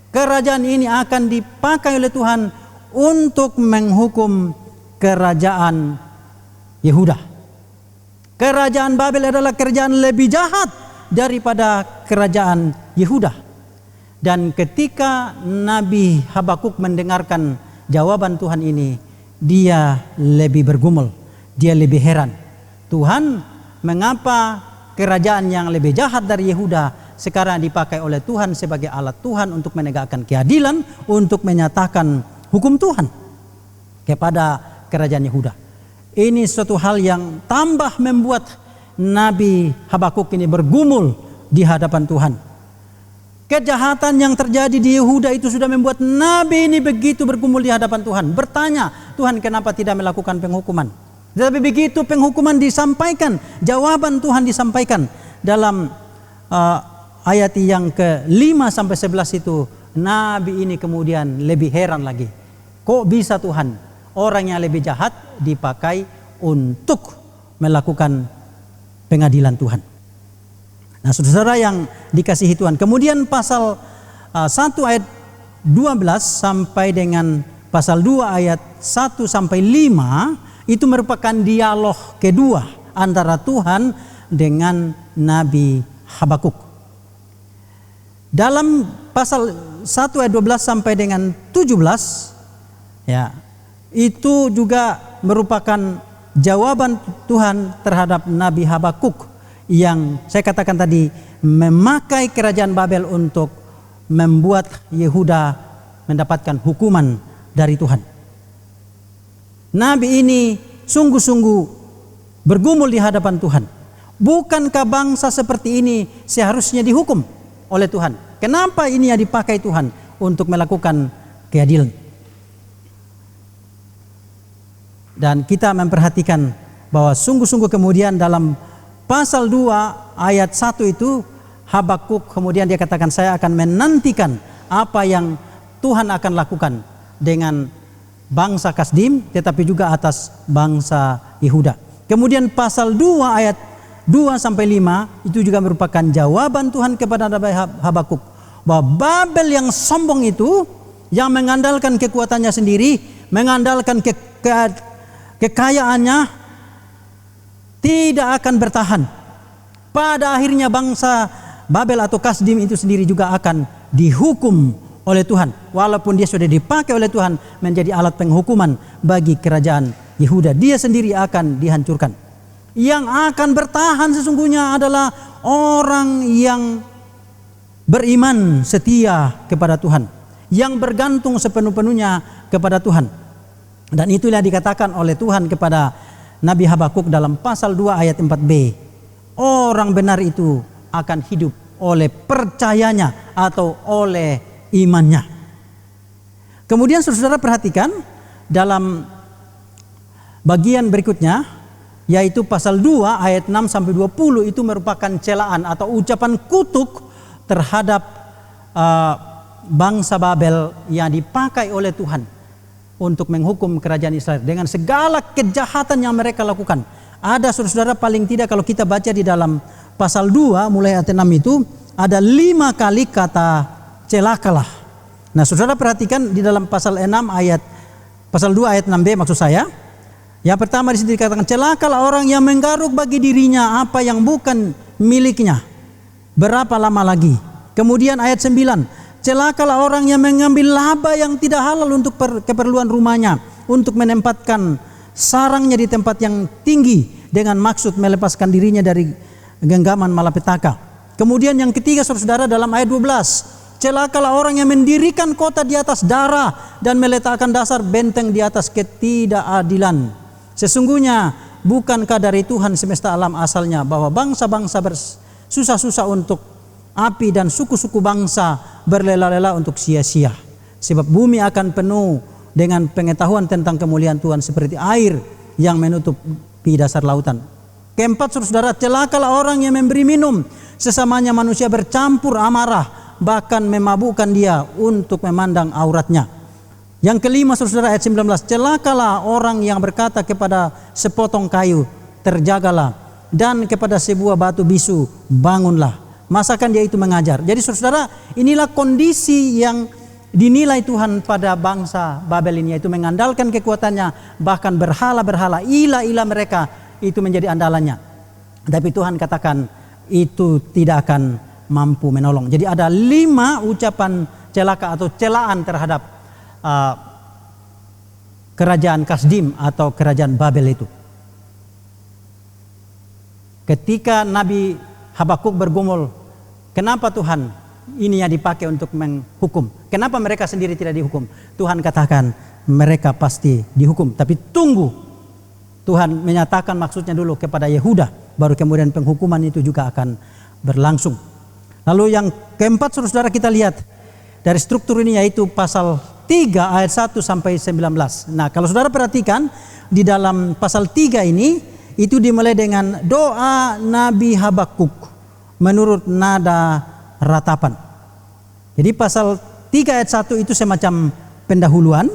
Kerajaan ini akan dipakai oleh Tuhan untuk menghukum kerajaan Yehuda. Kerajaan Babel adalah kerajaan lebih jahat daripada kerajaan Yehuda. Dan ketika Nabi Habakuk mendengarkan jawaban Tuhan ini, dia lebih bergumul, dia lebih heran. Tuhan, mengapa kerajaan yang lebih jahat dari Yehuda sekarang dipakai oleh Tuhan sebagai alat Tuhan untuk menegakkan keadilan, untuk menyatakan hukum Tuhan kepada kerajaan Yehuda. Ini suatu hal yang tambah membuat Nabi Habakuk ini bergumul di hadapan Tuhan. Kejahatan yang terjadi di Yehuda itu sudah membuat Nabi ini begitu bergumul di hadapan Tuhan. Bertanya, Tuhan kenapa tidak melakukan penghukuman? Tetapi begitu penghukuman disampaikan, jawaban Tuhan disampaikan dalam ayat yang ke-5 sampai 11 itu, Nabi ini kemudian lebih heran lagi. Kok bisa Tuhan orang yang lebih jahat dipakai untuk melakukan pengadilan Tuhan? Nah, saudara yang dikasihi Tuhan, kemudian pasal 1 ayat 12 sampai dengan pasal 2 ayat 1 sampai 5 itu merupakan dialog kedua antara Tuhan dengan Nabi Habakuk. Dalam pasal 1 ayat 12 sampai dengan 17 ya, itu juga merupakan jawaban Tuhan terhadap Nabi Habakuk yang saya katakan tadi memakai kerajaan Babel untuk membuat Yehuda mendapatkan hukuman dari Tuhan. Nabi ini sungguh-sungguh bergumul di hadapan Tuhan. Bukankah bangsa seperti ini seharusnya dihukum oleh Tuhan? Kenapa ini yang dipakai Tuhan untuk melakukan keadilan? Dan kita memperhatikan bahwa sungguh-sungguh kemudian dalam pasal 2 ayat 1 itu Habakuk kemudian dia katakan, saya akan menantikan apa yang Tuhan akan lakukan dengan bangsa Kasdim tetapi juga atas bangsa Yehuda. Kemudian pasal 2 ayat 2 sampai 5 itu juga merupakan jawaban Tuhan kepada Nabi Habakuk bahwa Babel yang sombong itu, yang mengandalkan kekuatannya sendiri, mengandalkan kekayaannya, tidak akan bertahan. Pada akhirnya bangsa Babel atau Kasdim itu sendiri juga akan dihukum oleh Tuhan, walaupun dia sudah dipakai oleh Tuhan menjadi alat penghukuman bagi kerajaan Yehuda. Dia sendiri akan dihancurkan. Yang akan bertahan sesungguhnya adalah orang yang beriman setia kepada Tuhan, yang bergantung sepenuh-penuhnya kepada Tuhan. Dan itulah dikatakan oleh Tuhan kepada Nabi Habakuk dalam pasal 2 ayat 4b. Orang benar itu akan hidup oleh percayanya atau oleh imannya. Kemudian saudara perhatikan dalam bagian berikutnya, yaitu pasal 2 ayat 6 sampai 20, itu merupakan celaan atau ucapan kutuk terhadap bangsa Babel yang dipakai oleh Tuhan untuk menghukum kerajaan Israel dengan segala kejahatan yang mereka lakukan. Ada saudara paling tidak kalau kita baca di dalam pasal 2 mulai ayat 6 itu ada 5 kali kata celakalah. Nah, saudara perhatikan di dalam pasal 2 ayat 6b maksud saya. Yang pertama di sini dikatakan celakalah orang yang menggaruk bagi dirinya apa yang bukan miliknya. Berapa lama lagi? Kemudian ayat 9, celakalah orang yang mengambil laba yang tidak halal untuk keperluan rumahnya, untuk menempatkan sarangnya di tempat yang tinggi dengan maksud melepaskan dirinya dari genggaman malapetaka. Kemudian yang ketiga saudara dalam ayat 12, celakalah orang yang mendirikan kota di atas darah dan meletakkan dasar benteng di atas ketidakadilan. Sesungguhnya bukankah dari Tuhan semesta alam asalnya bahwa bangsa-bangsa bersusah-susah untuk api dan suku-suku bangsa berlela-lela untuk sia-sia. Sebab bumi akan penuh dengan pengetahuan tentang kemuliaan Tuhan seperti air yang menutupi dasar lautan. Keempat saudara, celakalah orang yang memberi minum sesamanya manusia bercampur amarah, bahkan memabukkan dia untuk memandang auratnya. Yang kelima saudara ayat 19, celakalah orang yang berkata kepada sepotong kayu, terjagalah, dan kepada sebuah batu bisu, bangunlah. Masakan dia itu mengajar. Jadi saudara, inilah kondisi yang dinilai Tuhan pada bangsa Babel ini, yaitu mengandalkan kekuatannya, bahkan berhala-berhala, ilah-ilah mereka itu menjadi andalannya. Tapi Tuhan katakan itu tidak akan mampu menolong. Jadi ada 5 ucapan celaka atau celaan terhadap kerajaan Kasdim atau kerajaan Babel itu. Ketika Nabi Habakuk bergumul, kenapa Tuhan ini yang dipakai untuk menghukum? Kenapa mereka sendiri tidak dihukum? Tuhan katakan mereka pasti dihukum, tapi tunggu Tuhan menyatakan maksudnya dulu kepada Yehuda, baru kemudian penghukuman itu juga akan berlangsung. Lalu yang keempat saudara kita lihat dari struktur ini, yaitu pasal 3 ayat 1 sampai 19. Nah, kalau saudara perhatikan di dalam pasal 3 ini itu dimulai dengan doa Nabi Habakuk menurut nada ratapan. Jadi pasal 3 ayat 1 itu semacam pendahuluan.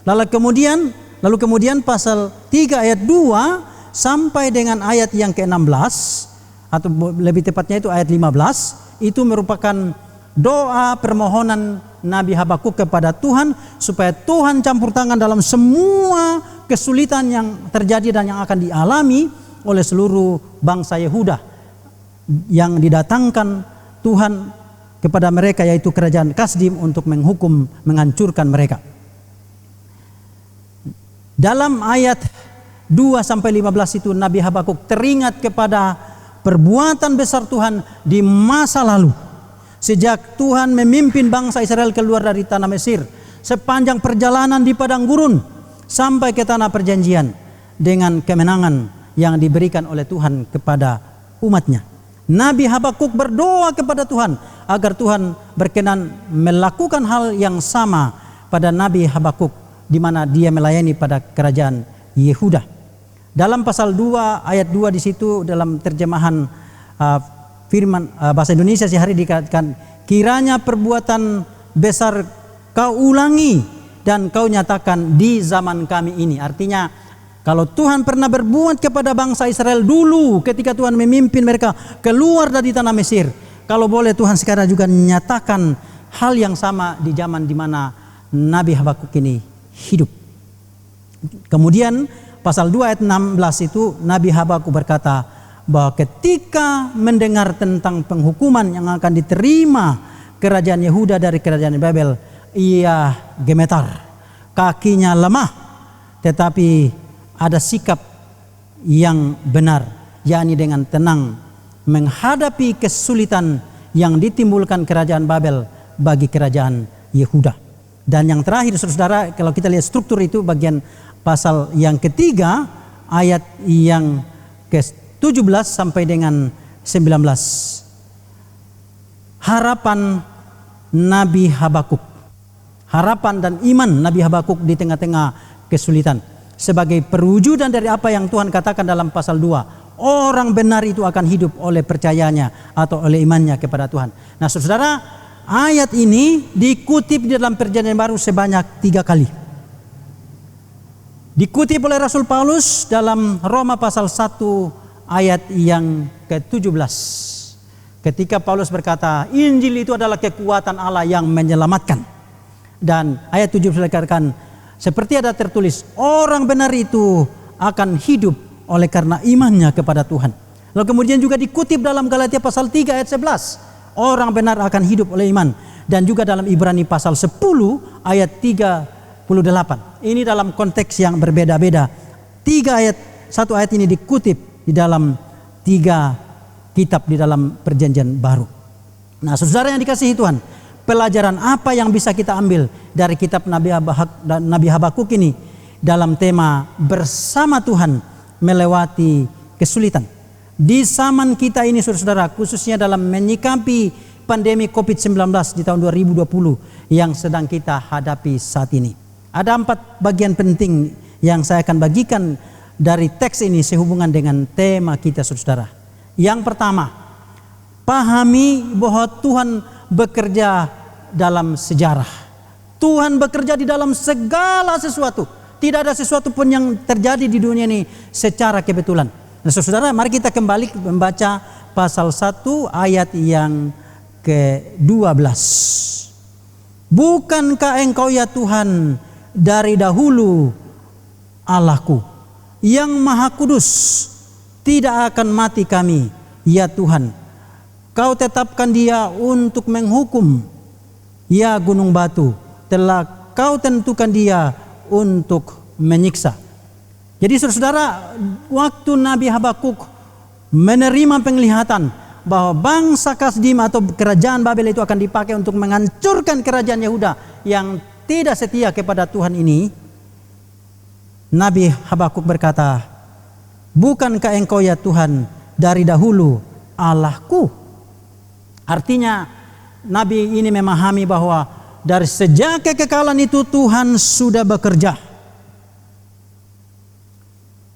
Lalu kemudian pasal 3 ayat 2 sampai dengan ayat yang ke-16 atau lebih tepatnya itu ayat 15, itu merupakan doa permohonan Nabi Habakuk kepada Tuhan supaya Tuhan campur tangan dalam semua kesulitan yang terjadi dan yang akan dialami oleh seluruh bangsa Yehuda yang didatangkan Tuhan kepada mereka, yaitu kerajaan Kasdim, untuk menghukum, menghancurkan mereka. Dalam ayat 2 sampai 15 itu Nabi Habakuk teringat kepada perbuatan besar Tuhan di masa lalu. Sejak Tuhan memimpin bangsa Israel keluar dari tanah Mesir, sepanjang perjalanan di padang gurun sampai ke tanah perjanjian, dengan kemenangan yang diberikan oleh Tuhan kepada umatnya. Nabi Habakuk berdoa kepada Tuhan agar Tuhan berkenan melakukan hal yang sama pada Nabi Habakuk, di mana dia melayani pada kerajaan Yehuda. Dalam pasal 2 ayat 2 di situ dalam terjemahan firman bahasa Indonesia sehari dikatakan, kiranya perbuatan besar kau ulangi dan kau nyatakan di zaman kami ini. Artinya kalau Tuhan pernah berbuat kepada bangsa Israel dulu ketika Tuhan memimpin mereka keluar dari tanah Mesir, kalau boleh Tuhan sekarang juga nyatakan hal yang sama di zaman di mana Nabi Habakuk ini hidup. Kemudian pasal 2 ayat 16 itu Nabi Habakuk berkata bahwa ketika mendengar tentang penghukuman yang akan diterima kerajaan Yehuda dari kerajaan Babel, ia gemetar, kakinya lemah, tetapi ada sikap yang benar, yakni dengan tenang menghadapi kesulitan yang ditimbulkan kerajaan Babel bagi kerajaan Yehuda. Dan yang terakhir saudara, kalau kita lihat struktur itu bagian pasal yang ketiga ayat yang ke-17 sampai dengan 19. Harapan Nabi Habakuk. Harapan dan iman Nabi Habakuk di tengah-tengah kesulitan. Sebagai perwujudan dari apa yang Tuhan katakan dalam pasal 2. Orang benar itu akan hidup oleh percayanya atau oleh imannya kepada Tuhan. Nah saudara, ayat ini dikutip di dalam Perjanjian Baru sebanyak 3 kali. Dikutip oleh Rasul Paulus dalam Roma pasal 1 ayat yang ke-17. Ketika Paulus berkata, Injil itu adalah kekuatan Allah yang menyelamatkan. Dan ayat 17 dikatakan, seperti ada tertulis, orang benar itu akan hidup oleh karena imannya kepada Tuhan. Lalu kemudian juga dikutip dalam Galatia pasal 3 ayat 11. Orang benar akan hidup oleh iman. Dan juga dalam Ibrani pasal 10 ayat 38. Ini dalam konteks yang berbeda-beda. 1 ayat ini dikutip di dalam 3 kitab di dalam Perjanjian Baru. Nah saudara yang dikasihi Tuhan, pelajaran apa yang bisa kita ambil dari kitab Nabi Habakuk ini dalam tema bersama Tuhan melewati kesulitan. Di zaman kita ini saudara, khususnya dalam menyikapi pandemi COVID-19 di tahun 2020 yang sedang kita hadapi saat ini. Ada 4 bagian penting yang saya akan bagikan dari teks ini sehubungan dengan tema kita saudara. Yang pertama, pahami bahwa Tuhan bekerja dalam sejarah. Tuhan bekerja di dalam segala sesuatu. Tidak ada sesuatu pun yang terjadi di dunia ini secara kebetulan. Nah saudara, mari kita kembali membaca pasal 1 ayat yang ke-12. Bukankah engkau ya Tuhan dari dahulu Allahku yang maha kudus, tidak akan mati kami ya Tuhan. Kau tetapkan dia untuk menghukum. Ya gunung batu, telah kau tentukan dia untuk menyiksa. Jadi saudara, waktu Nabi Habakuk menerima penglihatan bahwa bangsa Kasdim atau kerajaan Babel itu akan dipakai untuk menghancurkan kerajaan Yehuda yang tidak setia kepada Tuhan ini, Nabi Habakuk berkata, bukankah engkau ya Tuhan dari dahulu Allahku? Artinya Nabi ini memahami bahwa dari sejak kekekalan itu Tuhan sudah bekerja.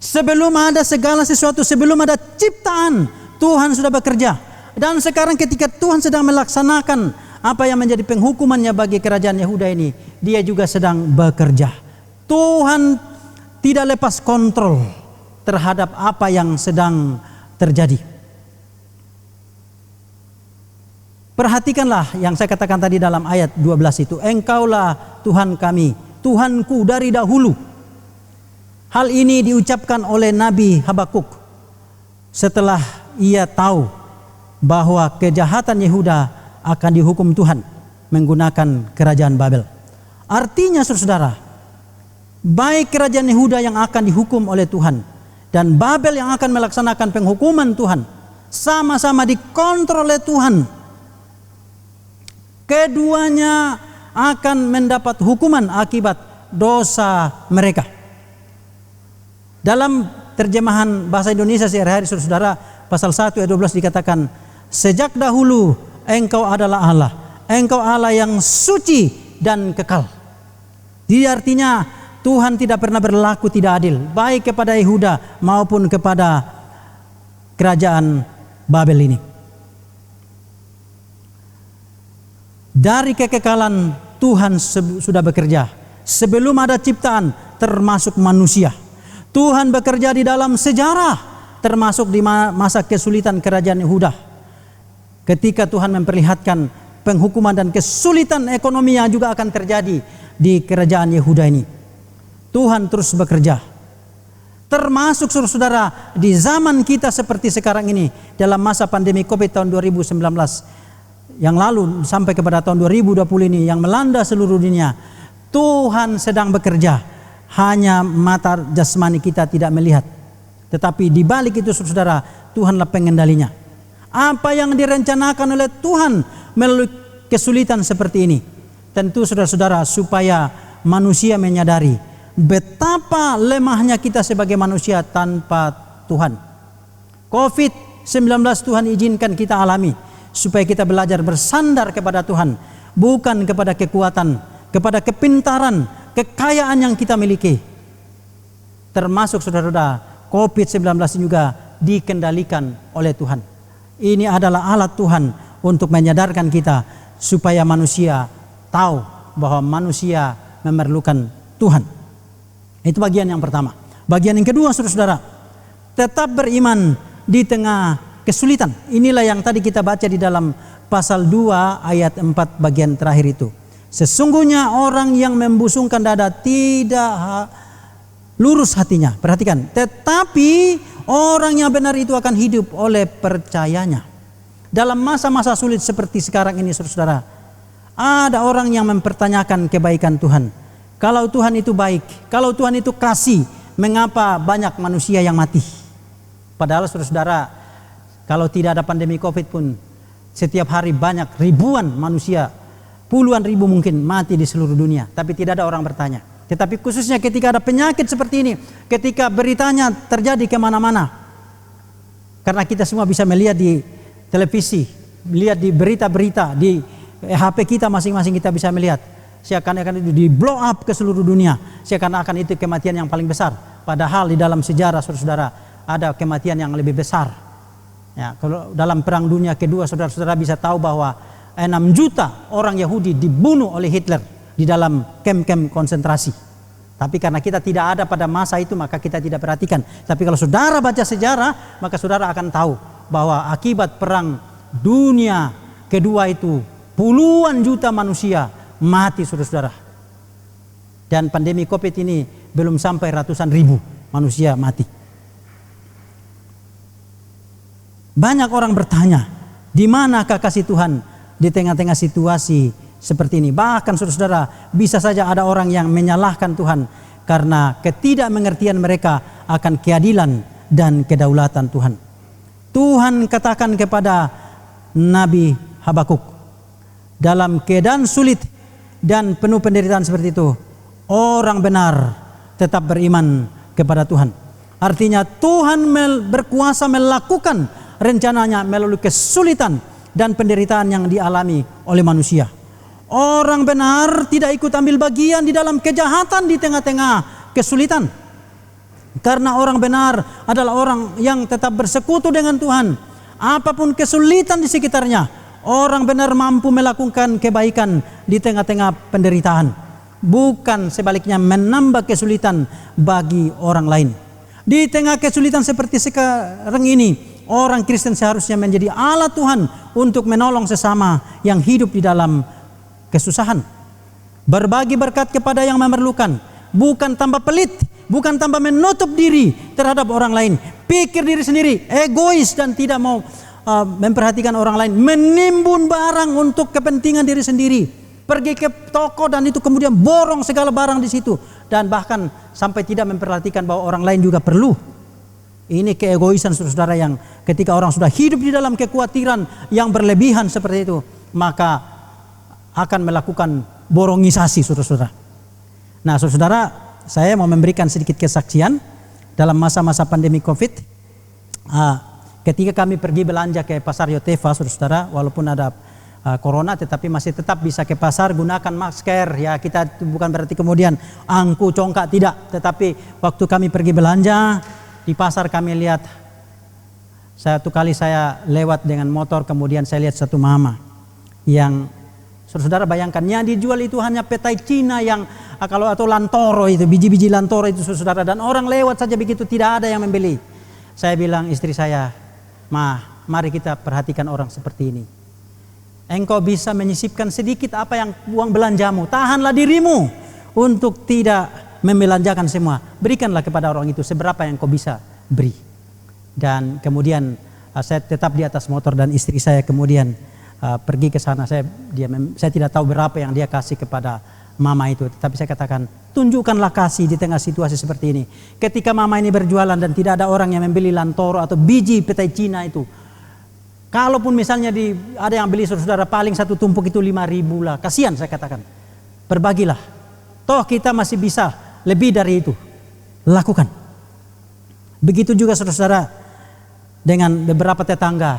Sebelum ada segala sesuatu, sebelum ada ciptaan, Tuhan sudah bekerja. Dan sekarang ketika Tuhan sedang melaksanakan apa yang menjadi penghukumannya bagi kerajaan Yehuda ini, dia juga sedang bekerja. Tuhan tidak lepas kontrol terhadap apa yang sedang terjadi. Perhatikanlah yang saya katakan tadi dalam ayat 12 itu. Engkaulah Tuhan kami, Tuhanku dari dahulu. Hal ini diucapkan oleh Nabi Habakuk setelah ia tahu bahwa kejahatan Yehuda akan dihukum Tuhan menggunakan kerajaan Babel. Artinya saudara, baik kerajaan Yehuda yang akan dihukum oleh Tuhan dan Babel yang akan melaksanakan penghukuman Tuhan sama-sama dikontrol oleh Tuhan. Keduanya akan mendapat hukuman akibat dosa mereka. Dalam terjemahan bahasa Indonesia sehari-hari saudara, pasal 1 ayat 12 dikatakan, sejak dahulu engkau adalah Allah, engkau Allah yang suci dan kekal. Jadi artinya Tuhan tidak pernah berlaku tidak adil, baik kepada Yehuda maupun kepada kerajaan Babel ini. Dari kekekalan Tuhan sudah bekerja. Sebelum ada ciptaan termasuk manusia. Tuhan bekerja di dalam sejarah termasuk di masa kesulitan kerajaan Yehuda. Ketika Tuhan memperlihatkan penghukuman dan kesulitan ekonomi yang juga akan terjadi di kerajaan Yehuda ini. Tuhan terus bekerja. Termasuk saudara-saudara di zaman kita seperti sekarang ini, dalam masa pandemi COVID tahun 2019 yang lalu sampai kepada tahun 2020 ini yang melanda seluruh dunia, Tuhan sedang bekerja. Hanya mata jasmani kita tidak melihat, tetapi di balik itu saudara, Tuhanlah pengendalinya. Apa yang direncanakan oleh Tuhan melalui kesulitan seperti ini, tentu saudara-saudara supaya manusia menyadari betapa lemahnya kita sebagai manusia tanpa Tuhan. COVID-19 Tuhan izinkan kita alami supaya kita belajar bersandar kepada Tuhan, bukan kepada kekuatan, kepada kepintaran, kekayaan yang kita miliki. Termasuk saudara-saudara, COVID-19 juga dikendalikan oleh Tuhan. Ini adalah alat Tuhan untuk menyadarkan kita supaya manusia tahu bahwa manusia memerlukan Tuhan. Itu bagian yang pertama. Bagian yang kedua saudara-saudara, tetap beriman di tengah kesulitan. Inilah yang tadi kita baca di dalam pasal 2 ayat 4 bagian terakhir itu. Sesungguhnya orang yang membusungkan dada tidak lurus hatinya. Perhatikan, tetapi orang yang benar itu akan hidup oleh percayanya. Dalam masa-masa sulit seperti sekarang ini saudara-saudara, ada orang yang mempertanyakan kebaikan Tuhan. Kalau Tuhan itu baik, kalau Tuhan itu kasih, mengapa banyak manusia yang mati? Padahal saudara-saudara, kalau tidak ada pandemi COVID pun, setiap hari banyak ribuan manusia, puluhan ribu mungkin mati di seluruh dunia, tapi tidak ada orang bertanya. Tetapi khususnya ketika ada penyakit seperti ini, ketika beritanya terjadi kemana-mana, karena kita semua bisa melihat di televisi, lihat di berita-berita, di HP kita masing-masing kita bisa melihat, seakan-akan itu di blow up ke seluruh dunia, seakan-akan itu kematian yang paling besar. Padahal di dalam sejarah saudara-saudara ada kematian yang lebih besar. Ya, kalau dalam perang dunia kedua saudara-saudara bisa tahu bahwa 6 juta orang Yahudi dibunuh oleh Hitler di dalam kem-kem konsentrasi. Tapi karena kita tidak ada pada masa itu, maka kita tidak perhatikan. Tapi kalau saudara baca sejarah, maka saudara akan tahu bahwa akibat perang dunia kedua itu puluhan juta manusia mati saudara-saudara. Dan pandemi COVID ini belum sampai ratusan ribu manusia mati. Banyak orang bertanya, di manakah kasih Tuhan di tengah-tengah situasi seperti ini? Bahkan saudara-saudara, bisa saja ada orang yang menyalahkan Tuhan karena ketidakmengertian mereka akan keadilan dan kedaulatan Tuhan. Tuhan katakan kepada Nabi Habakuk, dalam keadaan sulit dan penuh penderitaan seperti itu, orang benar tetap beriman kepada Tuhan. Artinya Tuhan berkuasa melakukan rencananya melalui kesulitan dan penderitaan yang dialami oleh manusia. Orang benar tidak ikut ambil bagian di dalam kejahatan di tengah-tengah kesulitan. Karena orang benar adalah orang yang tetap bersekutu dengan Tuhan. Apapun kesulitan di sekitarnya, orang benar mampu melakukan kebaikan di tengah-tengah penderitaan. Bukan sebaliknya menambah kesulitan bagi orang lain. Di tengah kesulitan seperti sekarang ini, orang Kristen seharusnya menjadi alat Tuhan untuk menolong sesama yang hidup di dalam kesusahan. Berbagi berkat kepada yang memerlukan, bukan tambah pelit, bukan tambah menutup diri terhadap orang lain, pikir diri sendiri, egois dan tidak mau memperhatikan orang lain, menimbun barang untuk kepentingan diri sendiri, pergi ke toko dan itu kemudian borong segala barang di situ, dan bahkan sampai tidak memperhatikan bahwa orang lain juga perlu. Ini keegoisan saudara yang ketika orang sudah hidup di dalam kekhawatiran yang berlebihan seperti itu, maka akan melakukan borongisasi saudara-saudara. Nah saudara, saya mau memberikan sedikit kesaksian dalam masa-masa pandemi COVID. Ketika kami pergi belanja ke pasar Yotefa saudara-saudara, walaupun ada corona tetapi masih tetap bisa ke pasar, gunakan masker ya. Kita bukan berarti kemudian angku congkak, tidak, tetapi waktu kami pergi belanja di pasar kami lihat, satu kali saya lewat dengan motor, kemudian saya lihat satu mama yang saudara bayangkan yang dijual itu hanya petai Cina yang atau lantoro itu, biji-biji lantoro itu saudara, dan orang lewat saja begitu, tidak ada yang membeli. Saya bilang istri saya, mari kita perhatikan orang seperti ini. Engkau bisa menyisipkan sedikit apa yang uang belanjamu, tahanlah dirimu untuk tidak membelanjakan semua. Berikanlah kepada orang itu seberapa yang kau bisa beri. Dan kemudian saya tetap di atas motor dan istri saya kemudian pergi ke sana. Saya tidak tahu berapa yang dia kasih kepada mama itu, tetapi saya katakan, tunjukkanlah kasih di tengah situasi seperti ini. Ketika mama ini berjualan dan tidak ada orang yang membeli lantoro atau biji petai Cina itu, kalaupun misalnya ada yang beli saudara, paling satu tumpuk itu 5.000 lah. Kasihan saya katakan. Berbagilah. Toh kita masih bisa lebih dari itu. Lakukan. Begitu juga saudara dengan beberapa tetangga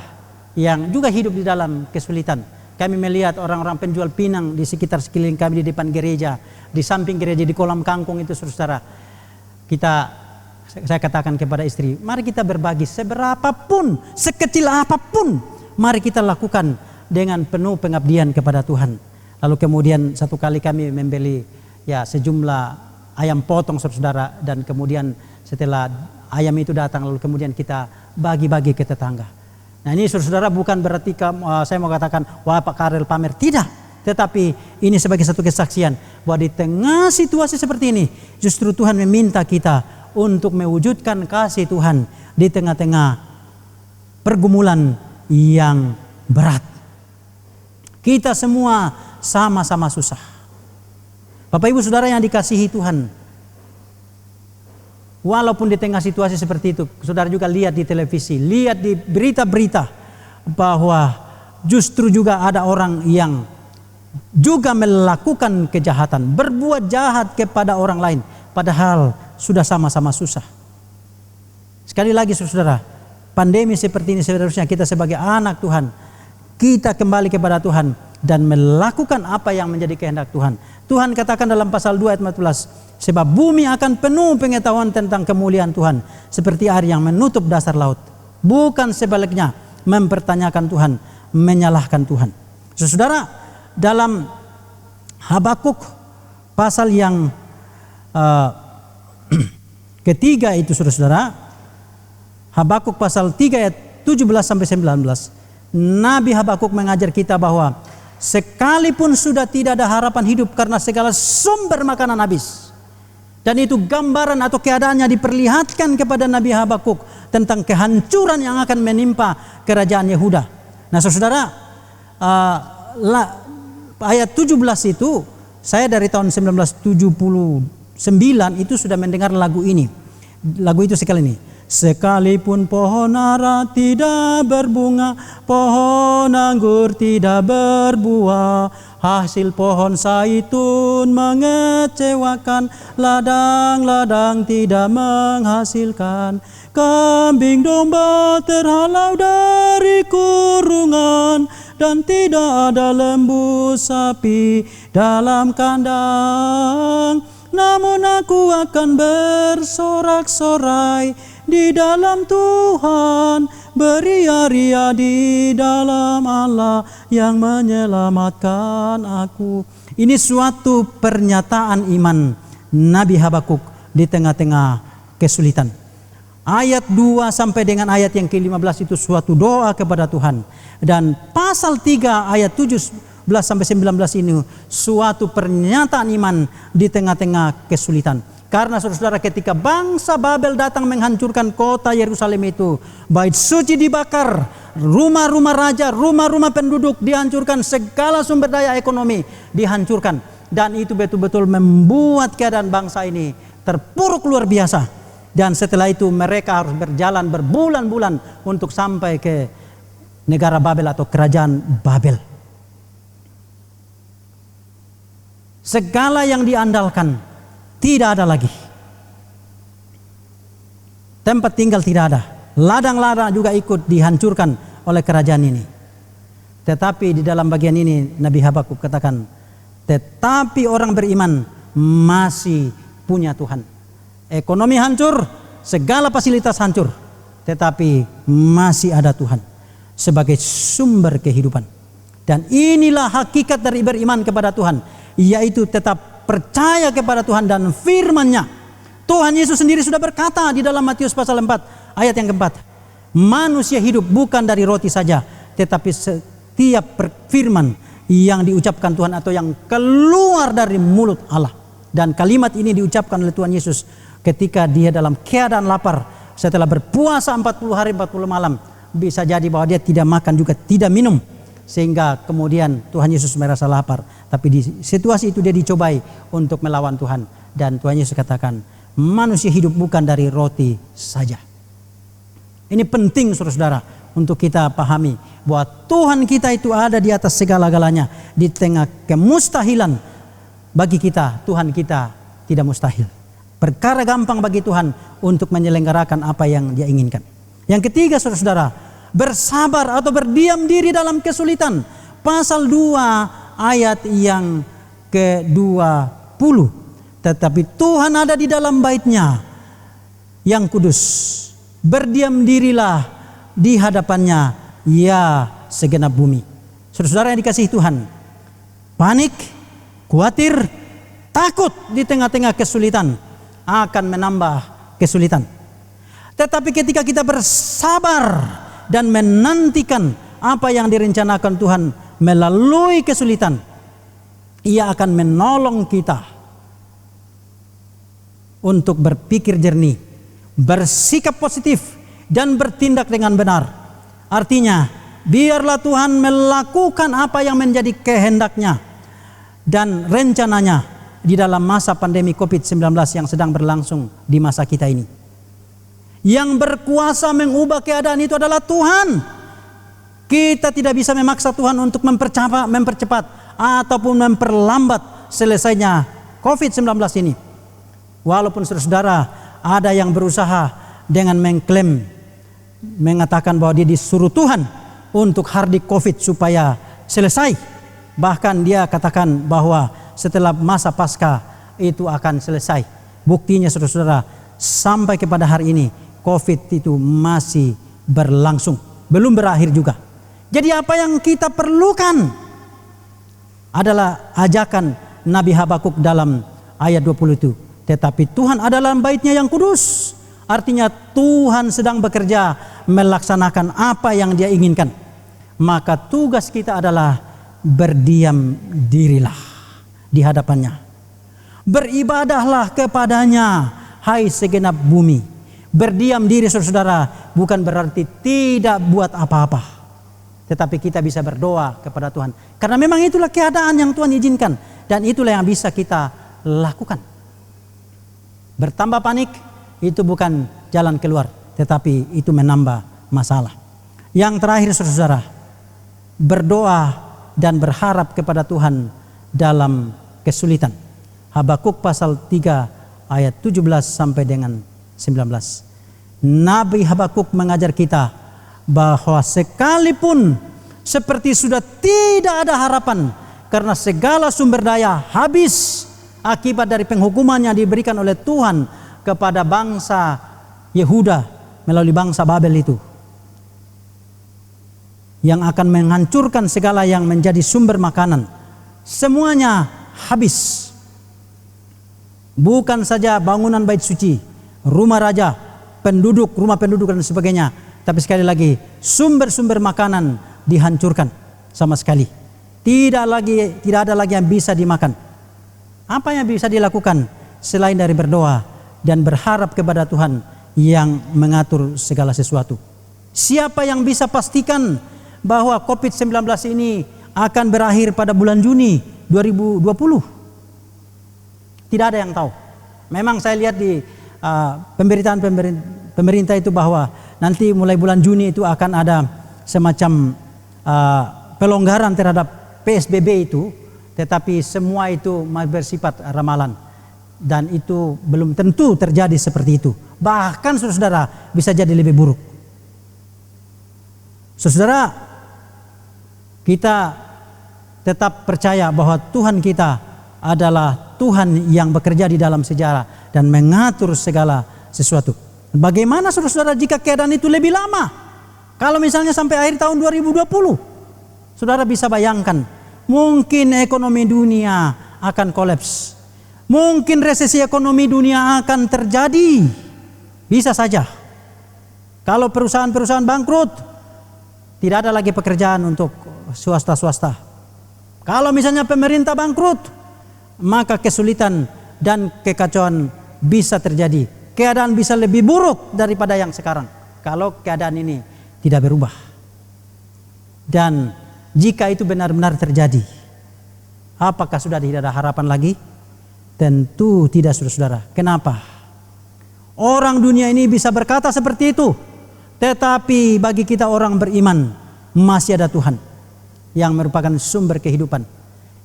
yang juga hidup di dalam kesulitan. Kami melihat orang-orang penjual pinang di sekitar sekeliling kami, di depan gereja, di samping gereja, di kolam kangkung itu saudara. Saya katakan kepada istri, mari kita berbagi seberapapun, sekecil apapun, mari kita lakukan dengan penuh pengabdian kepada Tuhan. Lalu kemudian satu kali kami membeli sejumlah ayam potong saudara, dan kemudian setelah ayam itu datang, lalu kemudian kita bagi-bagi ke tetangga. Nah ini saudara bukan berarti saya mau katakan, wah Pak Karel pamer, tidak. Tetapi ini sebagai satu kesaksian bahwa di tengah situasi seperti ini, justru Tuhan meminta kita untuk mewujudkan kasih Tuhan di tengah-tengah pergumulan yang berat. Kita semua sama-sama susah. Bapak Ibu Saudara yang dikasihi Tuhan, walaupun di tengah situasi seperti itu, saudara juga lihat di televisi, lihat di berita-berita bahwa justru juga ada orang yang juga melakukan kejahatan, berbuat jahat kepada orang lain, padahal sudah sama-sama susah. Sekali lagi saudara, pandemi seperti ini seharusnya kita sebagai anak Tuhan, kita kembali kepada Tuhan dan melakukan apa yang menjadi kehendak Tuhan. Tuhan katakan dalam pasal 2 ayat 14, sebab bumi akan penuh pengetahuan tentang kemuliaan Tuhan, seperti air yang menutup dasar laut. Bukan sebaliknya, mempertanyakan Tuhan, menyalahkan Tuhan. Saudara, dalam Habakuk pasal yang ketiga itu saudara, Habakuk pasal 3 ayat 17-19, Nabi Habakuk mengajar kita bahwa sekalipun sudah tidak ada harapan hidup karena segala sumber makanan habis. Dan itu gambaran atau keadaannya diperlihatkan kepada Nabi Habakuk tentang kehancuran yang akan menimpa kerajaan Yehuda. Nah saudara, ayat 17 itu, saya dari tahun 1979 itu sudah mendengar lagu ini. Lagu itu sekali ini. Sekalipun pohon ara tidak berbunga, pohon anggur tidak berbuah, hasil pohon zaitun mengecewakan, ladang-ladang tidak menghasilkan, kambing domba terhalau dari kurungan, dan tidak ada lembu sapi dalam kandang. Namun aku akan bersorak-sorai di dalam Tuhan, beria-ria di dalam Allah yang menyelamatkan aku. Ini suatu pernyataan iman Nabi Habakuk di tengah-tengah kesulitan. Ayat 2 sampai dengan ayat yang ke-15 itu suatu doa kepada Tuhan. Dan pasal 3 ayat 17 sampai 19 ini suatu pernyataan iman di tengah-tengah kesulitan. Karena saudara, ketika bangsa Babel datang menghancurkan kota Yerusalem itu, bait suci dibakar, rumah-rumah raja, rumah-rumah penduduk dihancurkan, segala sumber daya ekonomi dihancurkan. Dan itu betul-betul membuat keadaan bangsa ini terpuruk luar biasa. Dan setelah itu mereka harus berjalan berbulan-bulan untuk sampai ke negara Babel atau kerajaan Babel. Segala yang diandalkan tidak ada lagi. Tempat tinggal tidak ada. Ladang-ladang juga ikut dihancurkan oleh kerajaan ini. Tetapi di dalam bagian ini Nabi Habakuk katakan, tetapi orang beriman masih punya Tuhan. Ekonomi hancur, segala fasilitas hancur, tetapi masih ada Tuhan sebagai sumber kehidupan. Dan inilah hakikat dari beriman kepada Tuhan, yaitu tetap percaya kepada Tuhan dan firman-Nya. Tuhan Yesus sendiri sudah berkata di dalam Matius pasal 4 ayat yang keempat, manusia hidup bukan dari roti saja, tetapi setiap firman yang diucapkan Tuhan atau yang keluar dari mulut Allah. Dan kalimat ini diucapkan oleh Tuhan Yesus ketika dia dalam keadaan lapar setelah berpuasa 40 hari 40 malam. Bisa jadi bahwa dia tidak makan juga tidak minum, sehingga kemudian Tuhan Yesus merasa lapar. Tapi di situasi itu dia dicobai untuk melawan Tuhan. Dan Tuhan Yesus katakan, manusia hidup bukan dari roti saja. Ini penting saudara-saudara untuk kita pahami bahwa Tuhan kita itu ada di atas segala-galanya. Di tengah kemustahilan bagi kita, Tuhan kita tidak mustahil. Perkara gampang bagi Tuhan untuk menyelenggarakan apa yang dia inginkan. Yang ketiga saudara-saudara, bersabar atau berdiam diri dalam kesulitan. Pasal 2 ayat yang ke-20. Tetapi Tuhan ada di dalam bait-Nya yang kudus. Berdiam dirilah di hadapannya, ya segenap bumi. Saudara-saudara yang dikasihi Tuhan, panik, khawatir, takut di tengah-tengah kesulitan akan menambah kesulitan. Tetapi ketika kita bersabar dan menantikan apa yang direncanakan Tuhan melalui kesulitan, Ia akan menolong kita untuk berpikir jernih, bersikap positif, dan bertindak dengan benar. Artinya, biarlah Tuhan melakukan apa yang menjadi kehendaknya dan rencananya di dalam masa pandemi COVID-19 yang sedang berlangsung di masa kita ini. Yang berkuasa mengubah keadaan itu adalah Tuhan. Kita tidak bisa memaksa Tuhan untuk mempercepat ataupun memperlambat selesainya COVID-19 ini. Walaupun saudara-saudara ada yang berusaha dengan mengklaim, mengatakan bahwa dia disuruh Tuhan untuk hardik COVID supaya selesai. Bahkan dia katakan bahwa setelah masa Paskah itu akan selesai. Buktinya saudara-saudara, sampai kepada hari ini COVID itu masih berlangsung, belum berakhir juga. Jadi apa yang kita perlukan adalah ajakan Nabi Habakuk dalam ayat 20 itu. Tetapi Tuhan adalah bait-Nya yang kudus. Artinya Tuhan sedang bekerja melaksanakan apa yang Dia inginkan. Maka tugas kita adalah berdiam dirilah di hadapannya. Beribadahlah kepadanya, hai segenap bumi. Berdiam diri saudara-saudara bukan berarti tidak buat apa-apa. Tetapi kita bisa berdoa kepada Tuhan. Karena memang itulah keadaan yang Tuhan izinkan. Dan itulah yang bisa kita lakukan. Bertambah panik itu bukan jalan keluar, tetapi itu menambah masalah. Yang terakhir saudara-saudara, berdoa dan berharap kepada Tuhan dalam kesulitan. Habakuk pasal 3 ayat 17 sampai dengan 19. Nabi Habakuk mengajar kita bahwa sekalipun seperti sudah tidak ada harapan karena segala sumber daya habis akibat dari penghukuman yang diberikan oleh Tuhan kepada bangsa Yehuda melalui bangsa Babel itu, yang akan menghancurkan segala yang menjadi sumber makanan. Semuanya habis. Bukan saja bangunan bait suci, rumah raja, penduduk, rumah penduduk dan sebagainya, tapi sekali lagi sumber-sumber makanan dihancurkan sama sekali. Tidak ada lagi yang bisa dimakan. Apa yang bisa dilakukan selain dari berdoa dan berharap kepada Tuhan yang mengatur segala sesuatu? Siapa yang bisa pastikan bahwa COVID-19 ini akan berakhir pada bulan Juni 2020? Tidak ada yang tahu. Memang saya lihat di pemberitaan pemerintah itu bahwa nanti mulai bulan Juni itu akan ada semacam pelonggaran terhadap PSBB itu. Tetapi semua itu bersifat ramalan. Dan itu belum tentu terjadi seperti itu. Bahkan saudara-saudara bisa jadi lebih buruk. Saudara, kita tetap percaya bahwa Tuhan kita adalah Tuhan yang bekerja di dalam sejarah dan mengatur segala sesuatu. Bagaimana saudara-saudara jika keadaan itu lebih lama? Kalau misalnya sampai akhir tahun 2020, saudara bisa bayangkan, mungkin ekonomi dunia akan kolaps. Mungkin resesi ekonomi dunia akan terjadi. Bisa saja. Kalau perusahaan-perusahaan bangkrut, tidak ada lagi pekerjaan untuk swasta-swasta. Kalau misalnya pemerintah bangkrut, maka kesulitan dan kekacauan bisa terjadi. Keadaan bisa lebih buruk daripada yang sekarang kalau keadaan ini tidak berubah. Dan jika itu benar-benar terjadi, apakah sudah tidak ada harapan lagi? Tentu tidak, saudara-saudara. Kenapa? Orang dunia ini bisa berkata seperti itu, tetapi bagi kita orang beriman masih ada Tuhan yang merupakan sumber kehidupan,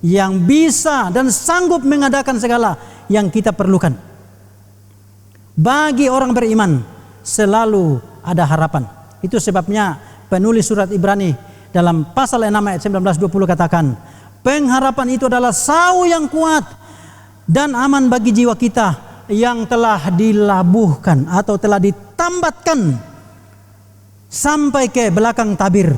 yang bisa dan sanggup mengadakan segala yang kita perlukan. Bagi orang beriman selalu ada harapan. Itu sebabnya penulis surat Ibrani dalam pasal 6 ayat 19-20 katakan, pengharapan itu adalah sau yang kuat dan aman bagi jiwa kita yang telah dilabuhkan atau telah ditambatkan sampai ke belakang tabir,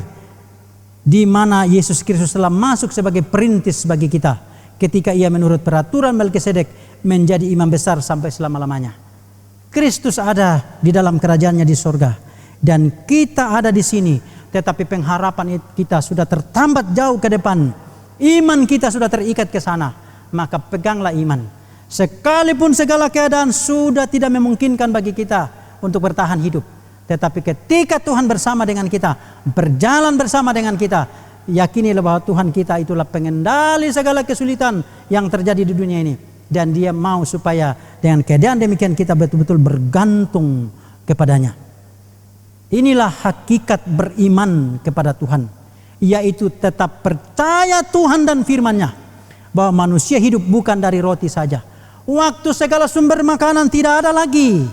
di mana Yesus Kristus telah masuk sebagai perintis bagi kita ketika ia menurut peraturan Melkisedek menjadi imam besar sampai selama-lamanya. Kristus ada di dalam kerajaannya di sorga dan kita ada di sini, tetapi pengharapan kita sudah tertambat jauh ke depan. Iman kita sudah terikat ke sana, maka peganglah iman. Sekalipun segala keadaan sudah tidak memungkinkan bagi kita untuk bertahan hidup, tetapi ketika Tuhan bersama dengan kita, berjalan bersama dengan kita, yakinilah bahwa Tuhan kita itulah pengendali segala kesulitan yang terjadi di dunia ini. Dan Dia mau supaya dengan keadaan demikian kita betul-betul bergantung kepadanya. Inilah hakikat beriman kepada Tuhan, yaitu tetap percaya Tuhan dan firman-Nya, bahwa manusia hidup bukan dari roti saja. Waktu segala sumber makanan tidak ada lagi,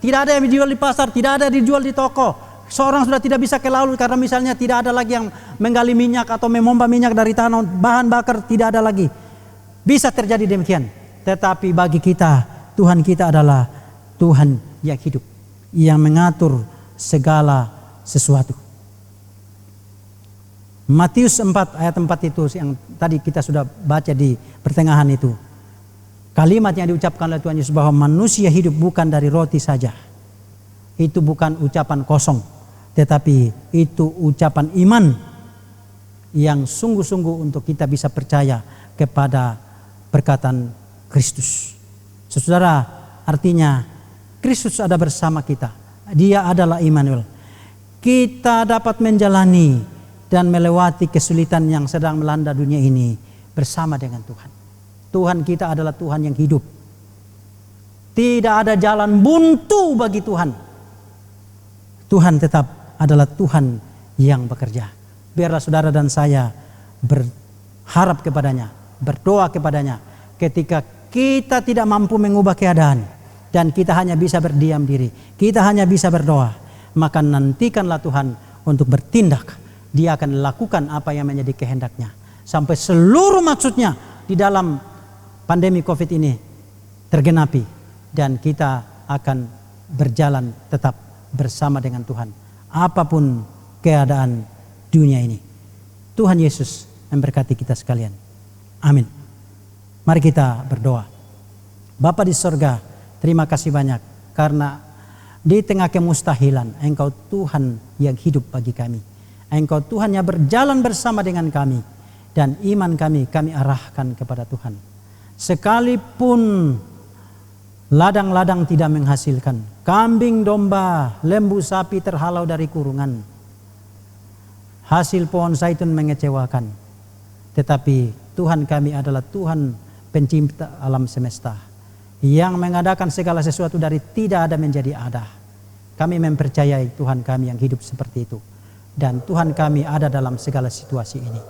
tidak ada yang dijual di pasar, tidak ada yang dijual di toko. Seorang sudah tidak bisa ke laut karena misalnya tidak ada lagi yang menggali minyak atau memompa minyak dari tanah, bahan bakar tidak ada lagi. Bisa terjadi demikian. Tetapi bagi kita, Tuhan kita adalah Tuhan yang hidup, yang mengatur segala sesuatu. Matius 4 ayat 4 itu yang tadi kita sudah baca di pertengahan itu. Kalimat yang diucapkan oleh Tuhan Yesus bahwa manusia hidup bukan dari roti saja. Itu bukan ucapan kosong, tetapi itu ucapan iman yang sungguh-sungguh untuk kita bisa percaya kepada perkataan Kristus. Saudara, artinya Kristus ada bersama kita. Dia adalah Immanuel. Kita dapat menjalani dan melewati kesulitan yang sedang melanda dunia ini bersama dengan Tuhan. Tuhan kita adalah Tuhan yang hidup. Tidak ada jalan buntu bagi Tuhan. Tuhan tetap adalah Tuhan yang bekerja. Biarlah saudara dan saya berharap kepadanya, berdoa kepadanya. Ketika kita tidak mampu mengubah keadaan dan kita hanya bisa berdiam diri, kita hanya bisa berdoa, maka nantikanlah Tuhan untuk bertindak. Dia akan lakukan apa yang menjadi kehendaknya sampai seluruh maksudnya di dalam pandemi COVID ini tergenapi dan kita akan berjalan tetap bersama dengan Tuhan apapun keadaan dunia ini. Tuhan Yesus memberkati kita sekalian. Amin. Mari kita berdoa. Bapa di sorga, terima kasih banyak karena di tengah kemustahilan Engkau Tuhan yang hidup bagi kami. Engkau Tuhan yang berjalan bersama dengan kami dan iman kami arahkan kepada Tuhan. Sekalipun ladang-ladang tidak menghasilkan, kambing, domba, lembu, sapi terhalau dari kurungan, hasil pohon zaitun mengecewakan, tetapi Tuhan kami adalah Tuhan pencipta alam semesta yang mengadakan segala sesuatu dari tidak ada menjadi ada. Kami mempercayai Tuhan kami yang hidup seperti itu, dan Tuhan kami ada dalam segala situasi ini.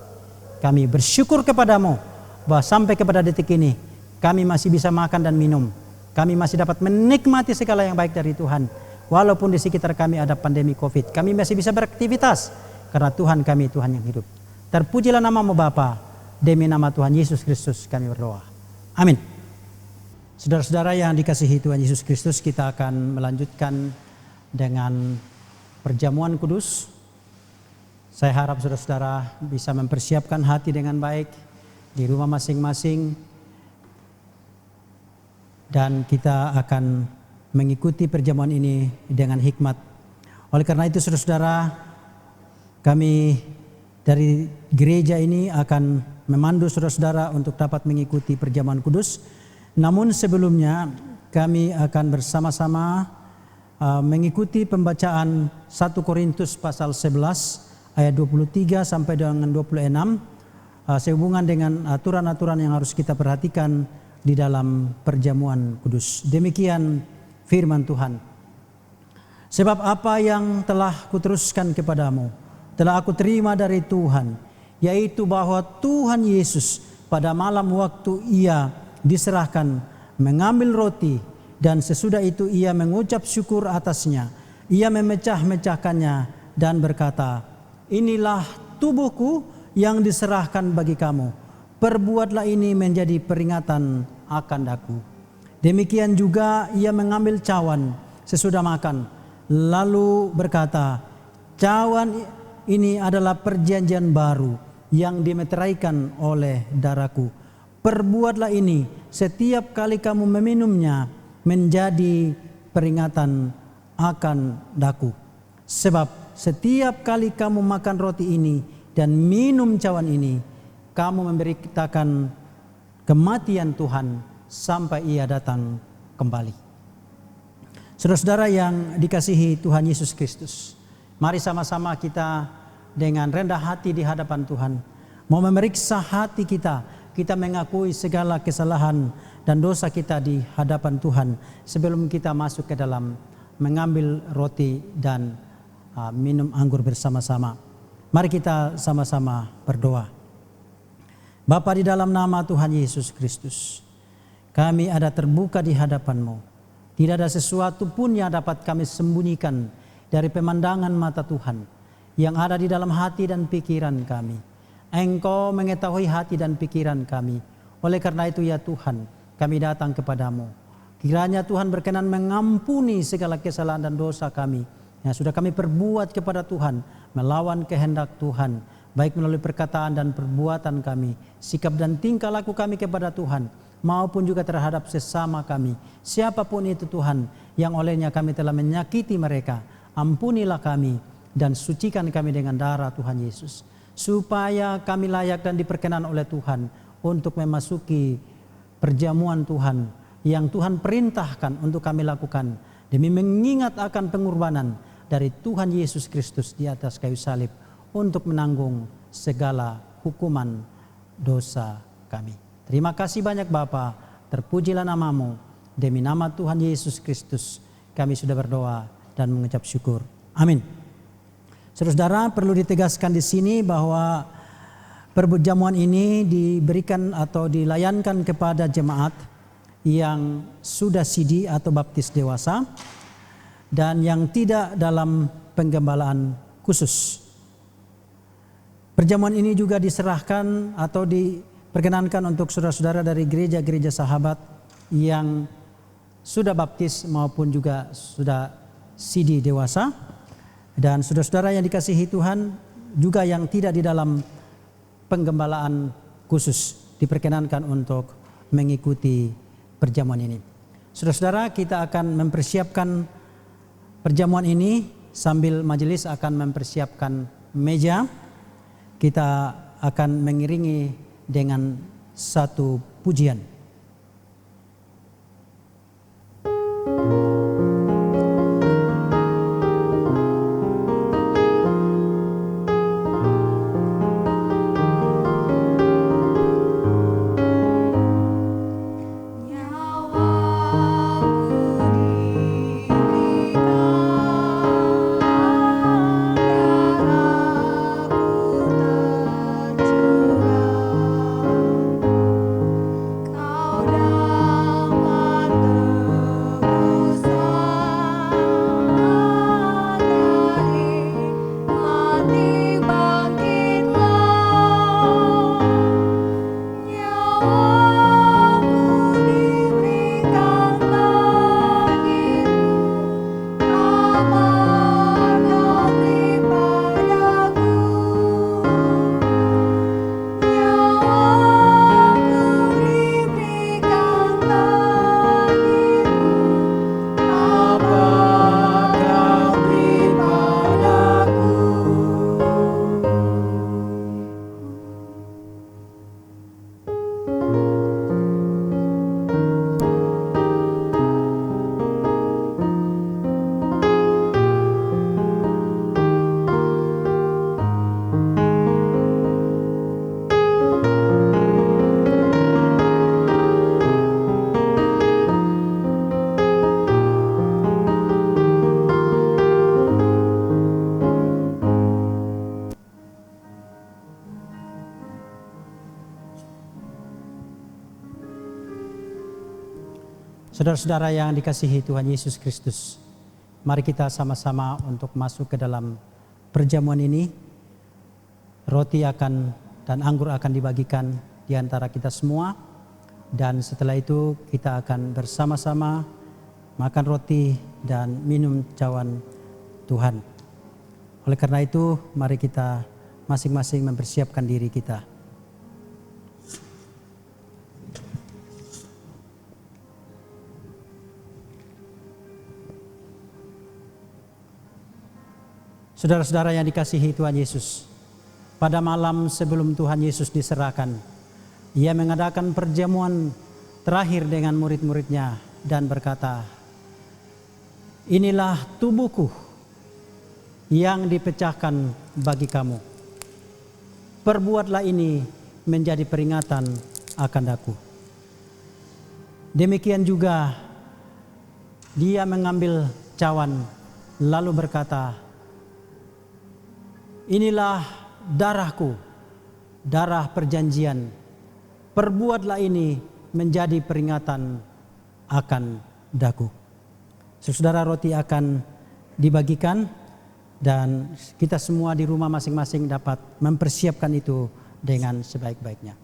Kami bersyukur kepadamu bahwa sampai kepada detik ini kami masih bisa makan dan minum. Kami masih dapat menikmati segala yang baik dari Tuhan. Walaupun di sekitar kami ada pandemi COVID, kami masih bisa beraktivitas karena Tuhan kami Tuhan yang hidup. Terpujilah nama-Mu Bapa, demi nama Tuhan Yesus Kristus kami berdoa. Amin. Saudara-saudara yang dikasihi Tuhan Yesus Kristus, kita akan melanjutkan dengan perjamuan kudus. Saya harap saudara-saudara bisa mempersiapkan hati dengan baik di rumah masing-masing, dan kita akan mengikuti perjamuan ini dengan hikmat. Oleh karena itu saudara-saudara, kami dari gereja ini akan memandu saudara-saudara untuk dapat mengikuti perjamuan kudus Namun sebelumnya kami akan bersama-sama mengikuti pembacaan 1 Korintus pasal 11 ayat 23 sampai dengan 26 sehubungan dengan aturan-aturan yang harus kita perhatikan di dalam perjamuan kudus. Demikian firman Tuhan. Sebab apa yang telah kuteruskan kepadamu telah aku terima dari Tuhan, yaitu bahwa Tuhan Yesus pada malam waktu ia diserahkan mengambil roti, dan sesudah itu ia mengucap syukur atasnya. Ia memecah-mecahkannya dan berkata, "Inilah tubuhku yang diserahkan bagi kamu. Perbuatlah ini menjadi peringatan akan aku." Demikian juga ia mengambil cawan sesudah makan, lalu berkata, "Cawan ini adalah perjanjian baru yang dimeteraikan oleh darahku. Perbuatlah ini setiap kali kamu meminumnya menjadi peringatan akan daku. Sebab setiap kali kamu makan roti ini dan minum cawan ini, kamu memberitakan kematian Tuhan sampai ia datang kembali." Saudara-saudara yang dikasihi Tuhan Yesus Kristus, mari sama-sama kita dengan rendah hati di hadapan Tuhan mau memeriksa hati kita. Kita mengakui segala kesalahan dan dosa kita di hadapan Tuhan sebelum kita masuk ke dalam mengambil roti dan minum anggur bersama-sama. Mari kita sama-sama berdoa. Bapa, di dalam nama Tuhan Yesus Kristus, kami ada terbuka di hadapan-Mu. Tidak ada sesuatu pun yang dapat kami sembunyikan dari pemandangan mata Tuhan yang ada di dalam hati dan pikiran kami. Engkau mengetahui hati dan pikiran kami. Oleh karena itu ya Tuhan, kami datang kepadamu. Kiranya Tuhan berkenan mengampuni segala kesalahan dan dosa kami yang sudah kami perbuat kepada Tuhan, melawan kehendak Tuhan, baik melalui perkataan dan perbuatan kami, sikap dan tingkah laku kami kepada Tuhan, maupun juga terhadap sesama kami. Siapapun itu Tuhan, yang olehnya kami telah menyakiti mereka, ampunilah kami dan sucikan kami dengan darah Tuhan Yesus, supaya kami layak dan diperkenan oleh Tuhan untuk memasuki perjamuan Tuhan yang Tuhan perintahkan untuk kami lakukan demi mengingat akan pengorbanan dari Tuhan Yesus Kristus di atas kayu salib untuk menanggung segala hukuman dosa kami. Terima kasih banyak Bapa, terpujilah namamu. Demi nama Tuhan Yesus Kristus kami sudah berdoa dan mengucap syukur. Amin. Saudara-saudara, perlu ditegaskan di sini bahwa perjamuan ini diberikan atau dilayankan kepada jemaat yang sudah sidi atau baptis dewasa dan yang tidak dalam penggembalaan khusus. Perjamuan ini juga diserahkan atau diperkenankan untuk saudara-saudara dari gereja-gereja sahabat yang sudah baptis maupun juga sudah sidi dewasa. Dan saudara-saudara yang dikasihi Tuhan juga yang tidak di dalam penggembalaan khusus diperkenankan untuk mengikuti perjamuan ini. Saudara-saudara, kita akan mempersiapkan perjamuan ini sambil majelis akan mempersiapkan meja. Kita akan mengiringi dengan satu pujian. Kau Saudara-saudara yang dikasihi Tuhan Yesus Kristus, mari kita sama-sama untuk masuk ke dalam perjamuan ini. Roti dan anggur akan dibagikan di antara kita semua. Dan setelah itu kita akan bersama-sama makan roti dan minum cawan Tuhan. Oleh karena itu, mari kita masing-masing mempersiapkan diri kita. Saudara-saudara yang dikasihi Tuhan Yesus, pada malam sebelum Tuhan Yesus diserahkan, Ia mengadakan perjamuan terakhir dengan murid-muridnya dan berkata, "Inilah tubuhku yang dipecahkan bagi kamu. Perbuatlah ini menjadi peringatan akan aku." Demikian juga Dia mengambil cawan lalu berkata, "Inilah darahku, darah perjanjian. Perbuatlah ini menjadi peringatan akan daku." Saudara, roti akan dibagikan dan kita semua di rumah masing-masing dapat mempersiapkan itu dengan sebaik-baiknya.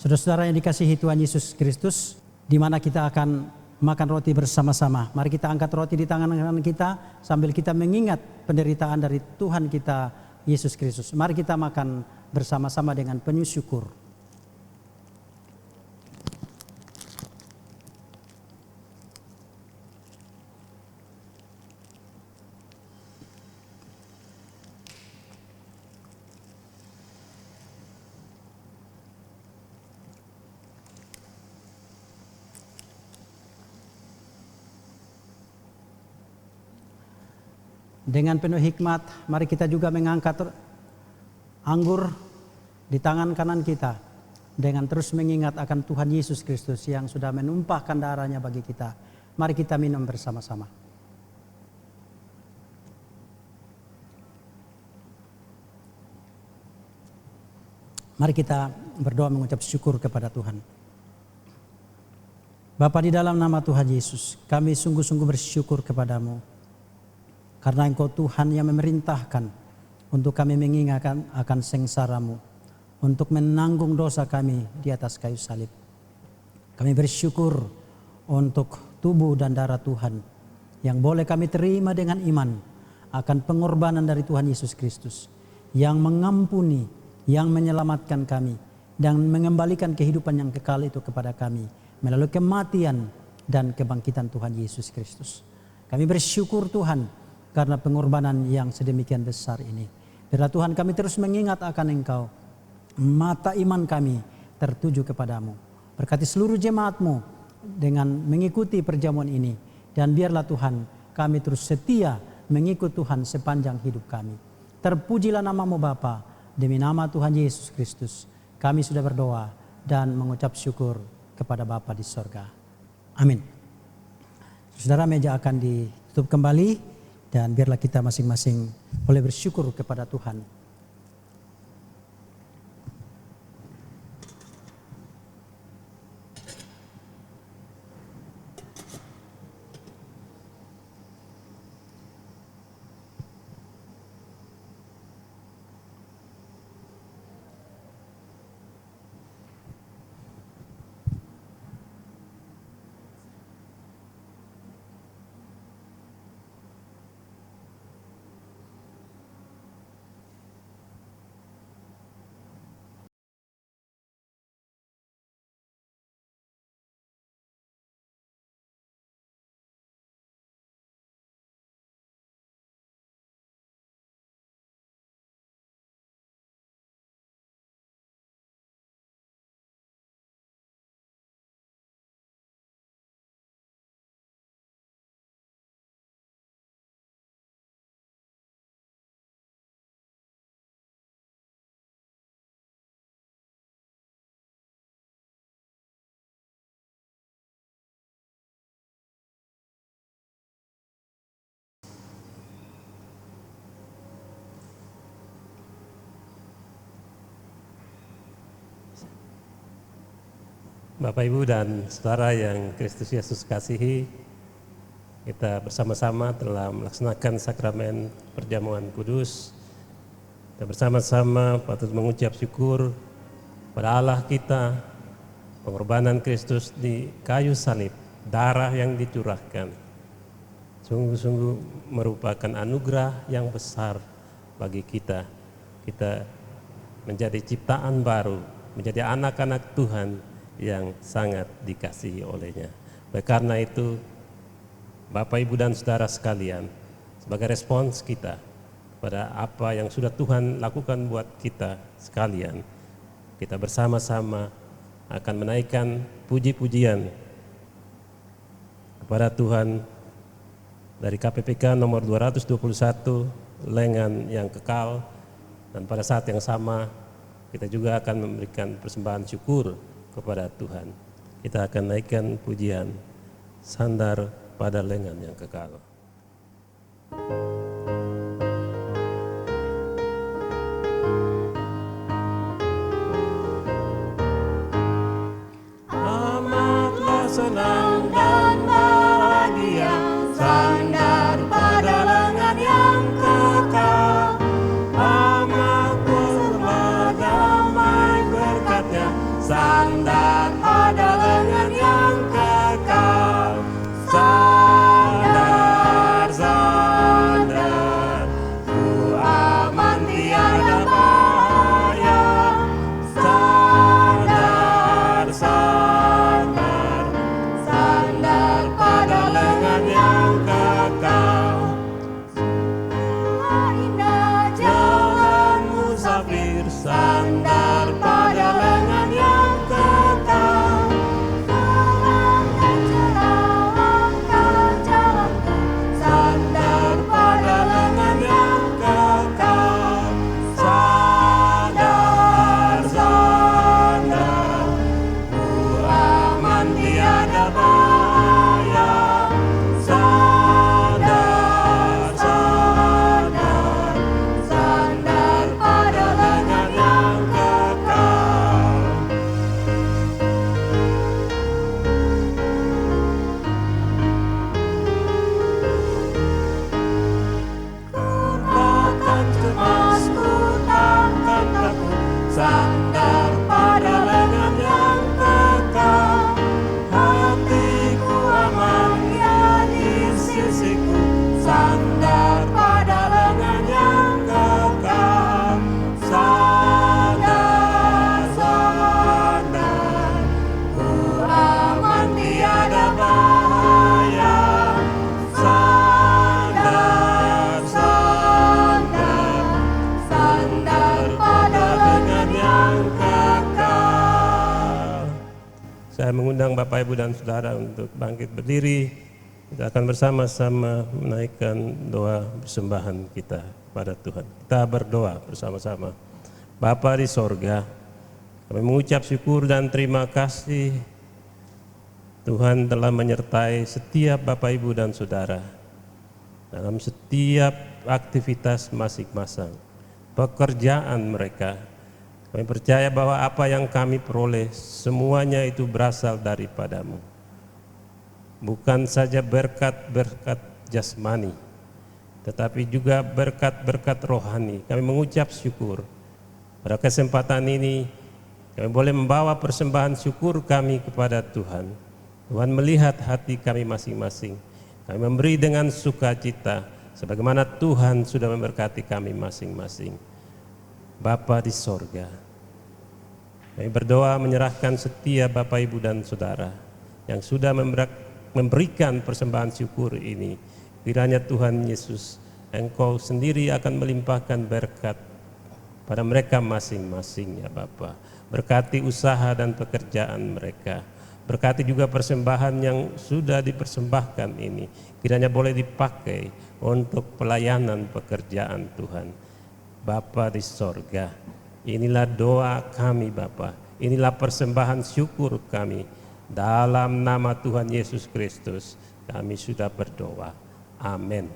Saudara-saudara yang dikasihi Tuhan Yesus Kristus, di mana kita akan makan roti bersama-sama. Mari kita angkat roti di tangan kanan kita sambil kita mengingat penderitaan dari Tuhan kita Yesus Kristus. Mari kita makan bersama-sama dengan penuh syukur. Dengan penuh hikmat, mari kita juga mengangkat anggur di tangan kanan kita dengan terus mengingat akan Tuhan Yesus Kristus yang sudah menumpahkan darahnya bagi kita. Mari kita minum bersama-sama. Mari kita berdoa mengucap syukur kepada Tuhan. Bapa, di dalam nama Tuhan Yesus, kami sungguh-sungguh bersyukur kepadamu. Karena Engkau Tuhan yang memerintahkan untuk kami mengingatkan akan sengsara-Mu, untuk menanggung dosa kami di atas kayu salib. Kami bersyukur untuk tubuh dan darah Tuhan yang boleh kami terima dengan iman akan pengorbanan dari Tuhan Yesus Kristus yang mengampuni, yang menyelamatkan kami dan mengembalikan kehidupan yang kekal itu kepada kami melalui kematian dan kebangkitan Tuhan Yesus Kristus. Kami bersyukur Tuhan karena pengorbanan yang sedemikian besar ini. Biarlah Tuhan kami terus mengingat akan Engkau. Mata iman kami tertuju kepadamu. Berkati seluruh jemaat-Mu dengan mengikuti perjamuan ini. Dan biarlah Tuhan kami terus setia mengikut Tuhan sepanjang hidup kami. Terpujilah nama-Mu Bapa, demi nama Tuhan Yesus Kristus. Kami sudah berdoa dan mengucap syukur kepada Bapa di sorga. Amin. Saudara, meja akan ditutup kembali. Dan biarlah kita masing-masing boleh bersyukur kepada Tuhan. Bapak, Ibu, dan saudara yang Kristus Yesus kasihi, kita bersama-sama telah melaksanakan sakramen perjamuan kudus. Kita bersama-sama patut mengucap syukur pada Allah kita, pengorbanan Kristus di kayu salib, darah yang dicurahkan, sungguh-sungguh merupakan anugerah yang besar bagi kita. Kita menjadi ciptaan baru, menjadi anak-anak Tuhan yang sangat dikasihi oleh-Nya. Oleh karena itu, Bapak, Ibu, dan saudara sekalian, sebagai respons kita pada apa yang sudah Tuhan lakukan buat kita sekalian, kita bersama-sama akan menaikkan puji-pujian kepada Tuhan dari KPPK nomor 221, Lengan yang Kekal. Dan pada saat yang sama kita juga akan memberikan persembahan syukur kepada Tuhan. Kita akan naikkan pujian Sandar pada Lengan yang Kekal. Amatlah senang dan bahagia, sandar pada lengan yang kekal. Amat berlimpah damai berkat-Nya, sandar pada lengan yang kekal. Sandar, sandar, ku aman tiada bahaya. Sandar, sandar, sandar pada lengan yang kekal. Indah Jalan musafir, sandar pada lengan yang kekal. Sandar pada lengan yang kekal. Sandar, sandar, ku aman tiada bahaya. Sandar, sandar, sandar pada lengan yang kekal. Takkan cemas, ku takkan takut, sandar pada lengan yang kekal. Hatiku aman, ya di sisiku, sandar pada lengan yang kekal. Sandar, sandar, ku aman tiada bahaya. Sandar, sandar, sandar pada lengan yang kekal. Saya mengundang Bapak, Ibu, dan saudara untuk bangkit berdiri. Kita akan bersama-sama menaikkan doa persembahan kita pada Tuhan. Kita berdoa bersama-sama. Bapa di sorga, kami mengucap syukur dan terima kasih Tuhan telah menyertai setiap Bapak, Ibu, dan saudara dalam setiap aktivitas masing-masing, pekerjaan mereka. Kami percaya bahwa apa yang kami peroleh semuanya itu berasal daripadamu. Bukan saja berkat-berkat jasmani, tetapi juga berkat-berkat rohani. Kami mengucap syukur. Pada kesempatan ini kami boleh membawa persembahan syukur kami kepada Tuhan. Tuhan melihat hati kami masing-masing. Kami memberi dengan sukacita sebagaimana Tuhan sudah memberkati kami masing-masing. Bapa di sorga, kami berdoa menyerahkan setiap Bapak, Ibu, dan saudara yang sudah memberikan persembahan syukur ini. Kiranya Tuhan Yesus, Engkau sendiri akan melimpahkan berkat pada mereka masing-masing, ya Bapa. Berkati usaha dan pekerjaan mereka. Berkati juga persembahan yang sudah dipersembahkan ini. Kiranya boleh dipakai untuk pelayanan pekerjaan Tuhan. Bapa di sorga, inilah doa kami Bapa. Inilah persembahan syukur kami. Dalam nama Tuhan Yesus Kristus kami sudah berdoa. Amin.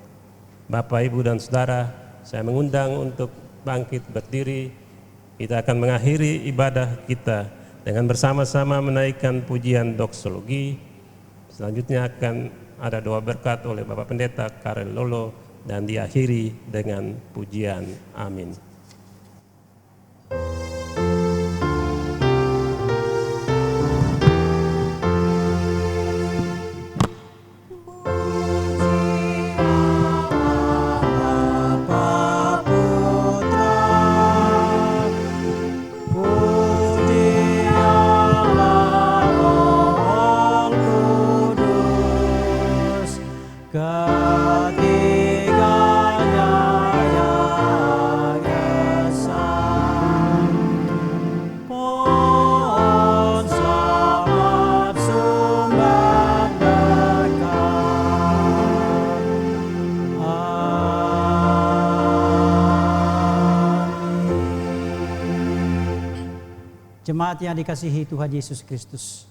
Bapak, Ibu, dan saudara, saya mengundang untuk bangkit berdiri. Kita akan mengakhiri ibadah kita dengan bersama-sama menaikkan pujian doksologi. Selanjutnya akan ada doa berkat oleh Bapak Pendeta Karel Lolo dan diakhiri dengan pujian amin. Jemaat yang dikasihi Tuhan Yesus Kristus,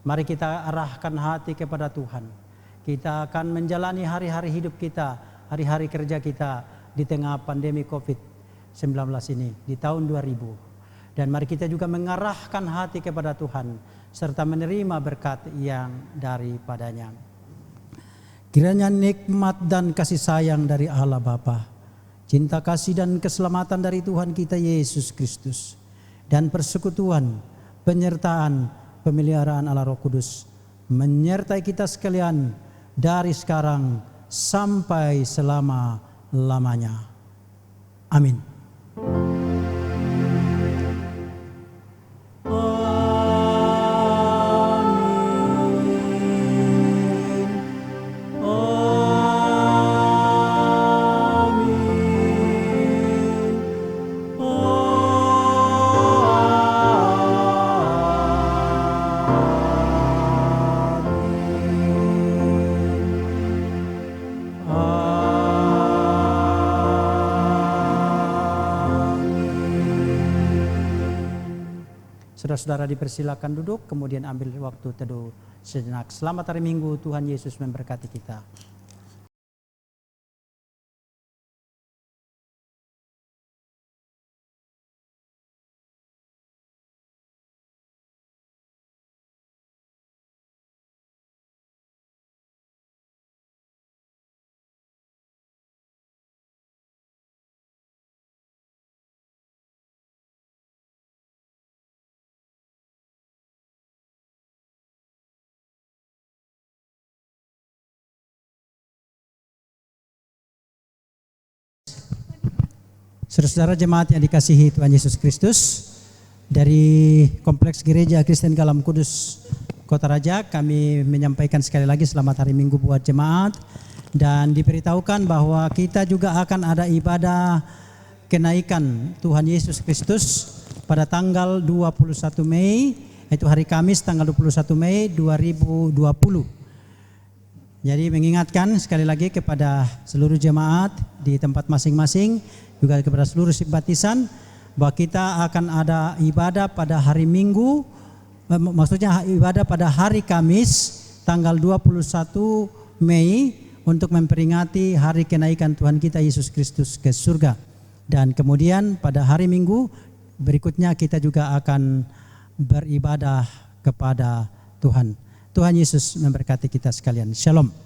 mari kita arahkan hati kepada Tuhan. Kita akan menjalani hari-hari hidup kita, hari-hari kerja kita di tengah pandemi COVID-19 ini di tahun 2000. Dan mari kita juga mengarahkan hati kepada Tuhan serta menerima berkat yang daripadanya. Kiranya nikmat dan kasih sayang dari Allah Bapa, cinta kasih dan keselamatan dari Tuhan kita Yesus Kristus, dan persekutuan, penyertaan, pemeliharaan Allah Roh Kudus menyertai kita sekalian dari sekarang sampai selama-lamanya. Amin. Saudara-saudara dipersilakan duduk, kemudian ambil waktu teduh sejenak. Selamat hari Minggu, Tuhan Yesus memberkati kita. Saudara-saudara jemaat yang dikasihi Tuhan Yesus Kristus, dari Kompleks Gereja Kristen Kalam Kudus Kota Raja, kami menyampaikan sekali lagi selamat hari Minggu buat jemaat, dan diberitahukan bahwa kita juga akan ada ibadah kenaikan Tuhan Yesus Kristus pada tanggal 21 Mei, yaitu hari Kamis tanggal 21 Mei 2020. Jadi mengingatkan sekali lagi kepada seluruh jemaat di tempat masing-masing, juga kepada seluruh simpatisan, bahwa kita akan ada ibadah pada hari Minggu, maksudnya ibadah pada hari Kamis tanggal 21 Mei untuk memperingati hari kenaikan Tuhan kita Yesus Kristus ke surga. Dan kemudian pada hari Minggu berikutnya kita juga akan beribadah kepada Tuhan. Tuhan Yesus memberkati kita sekalian. Shalom.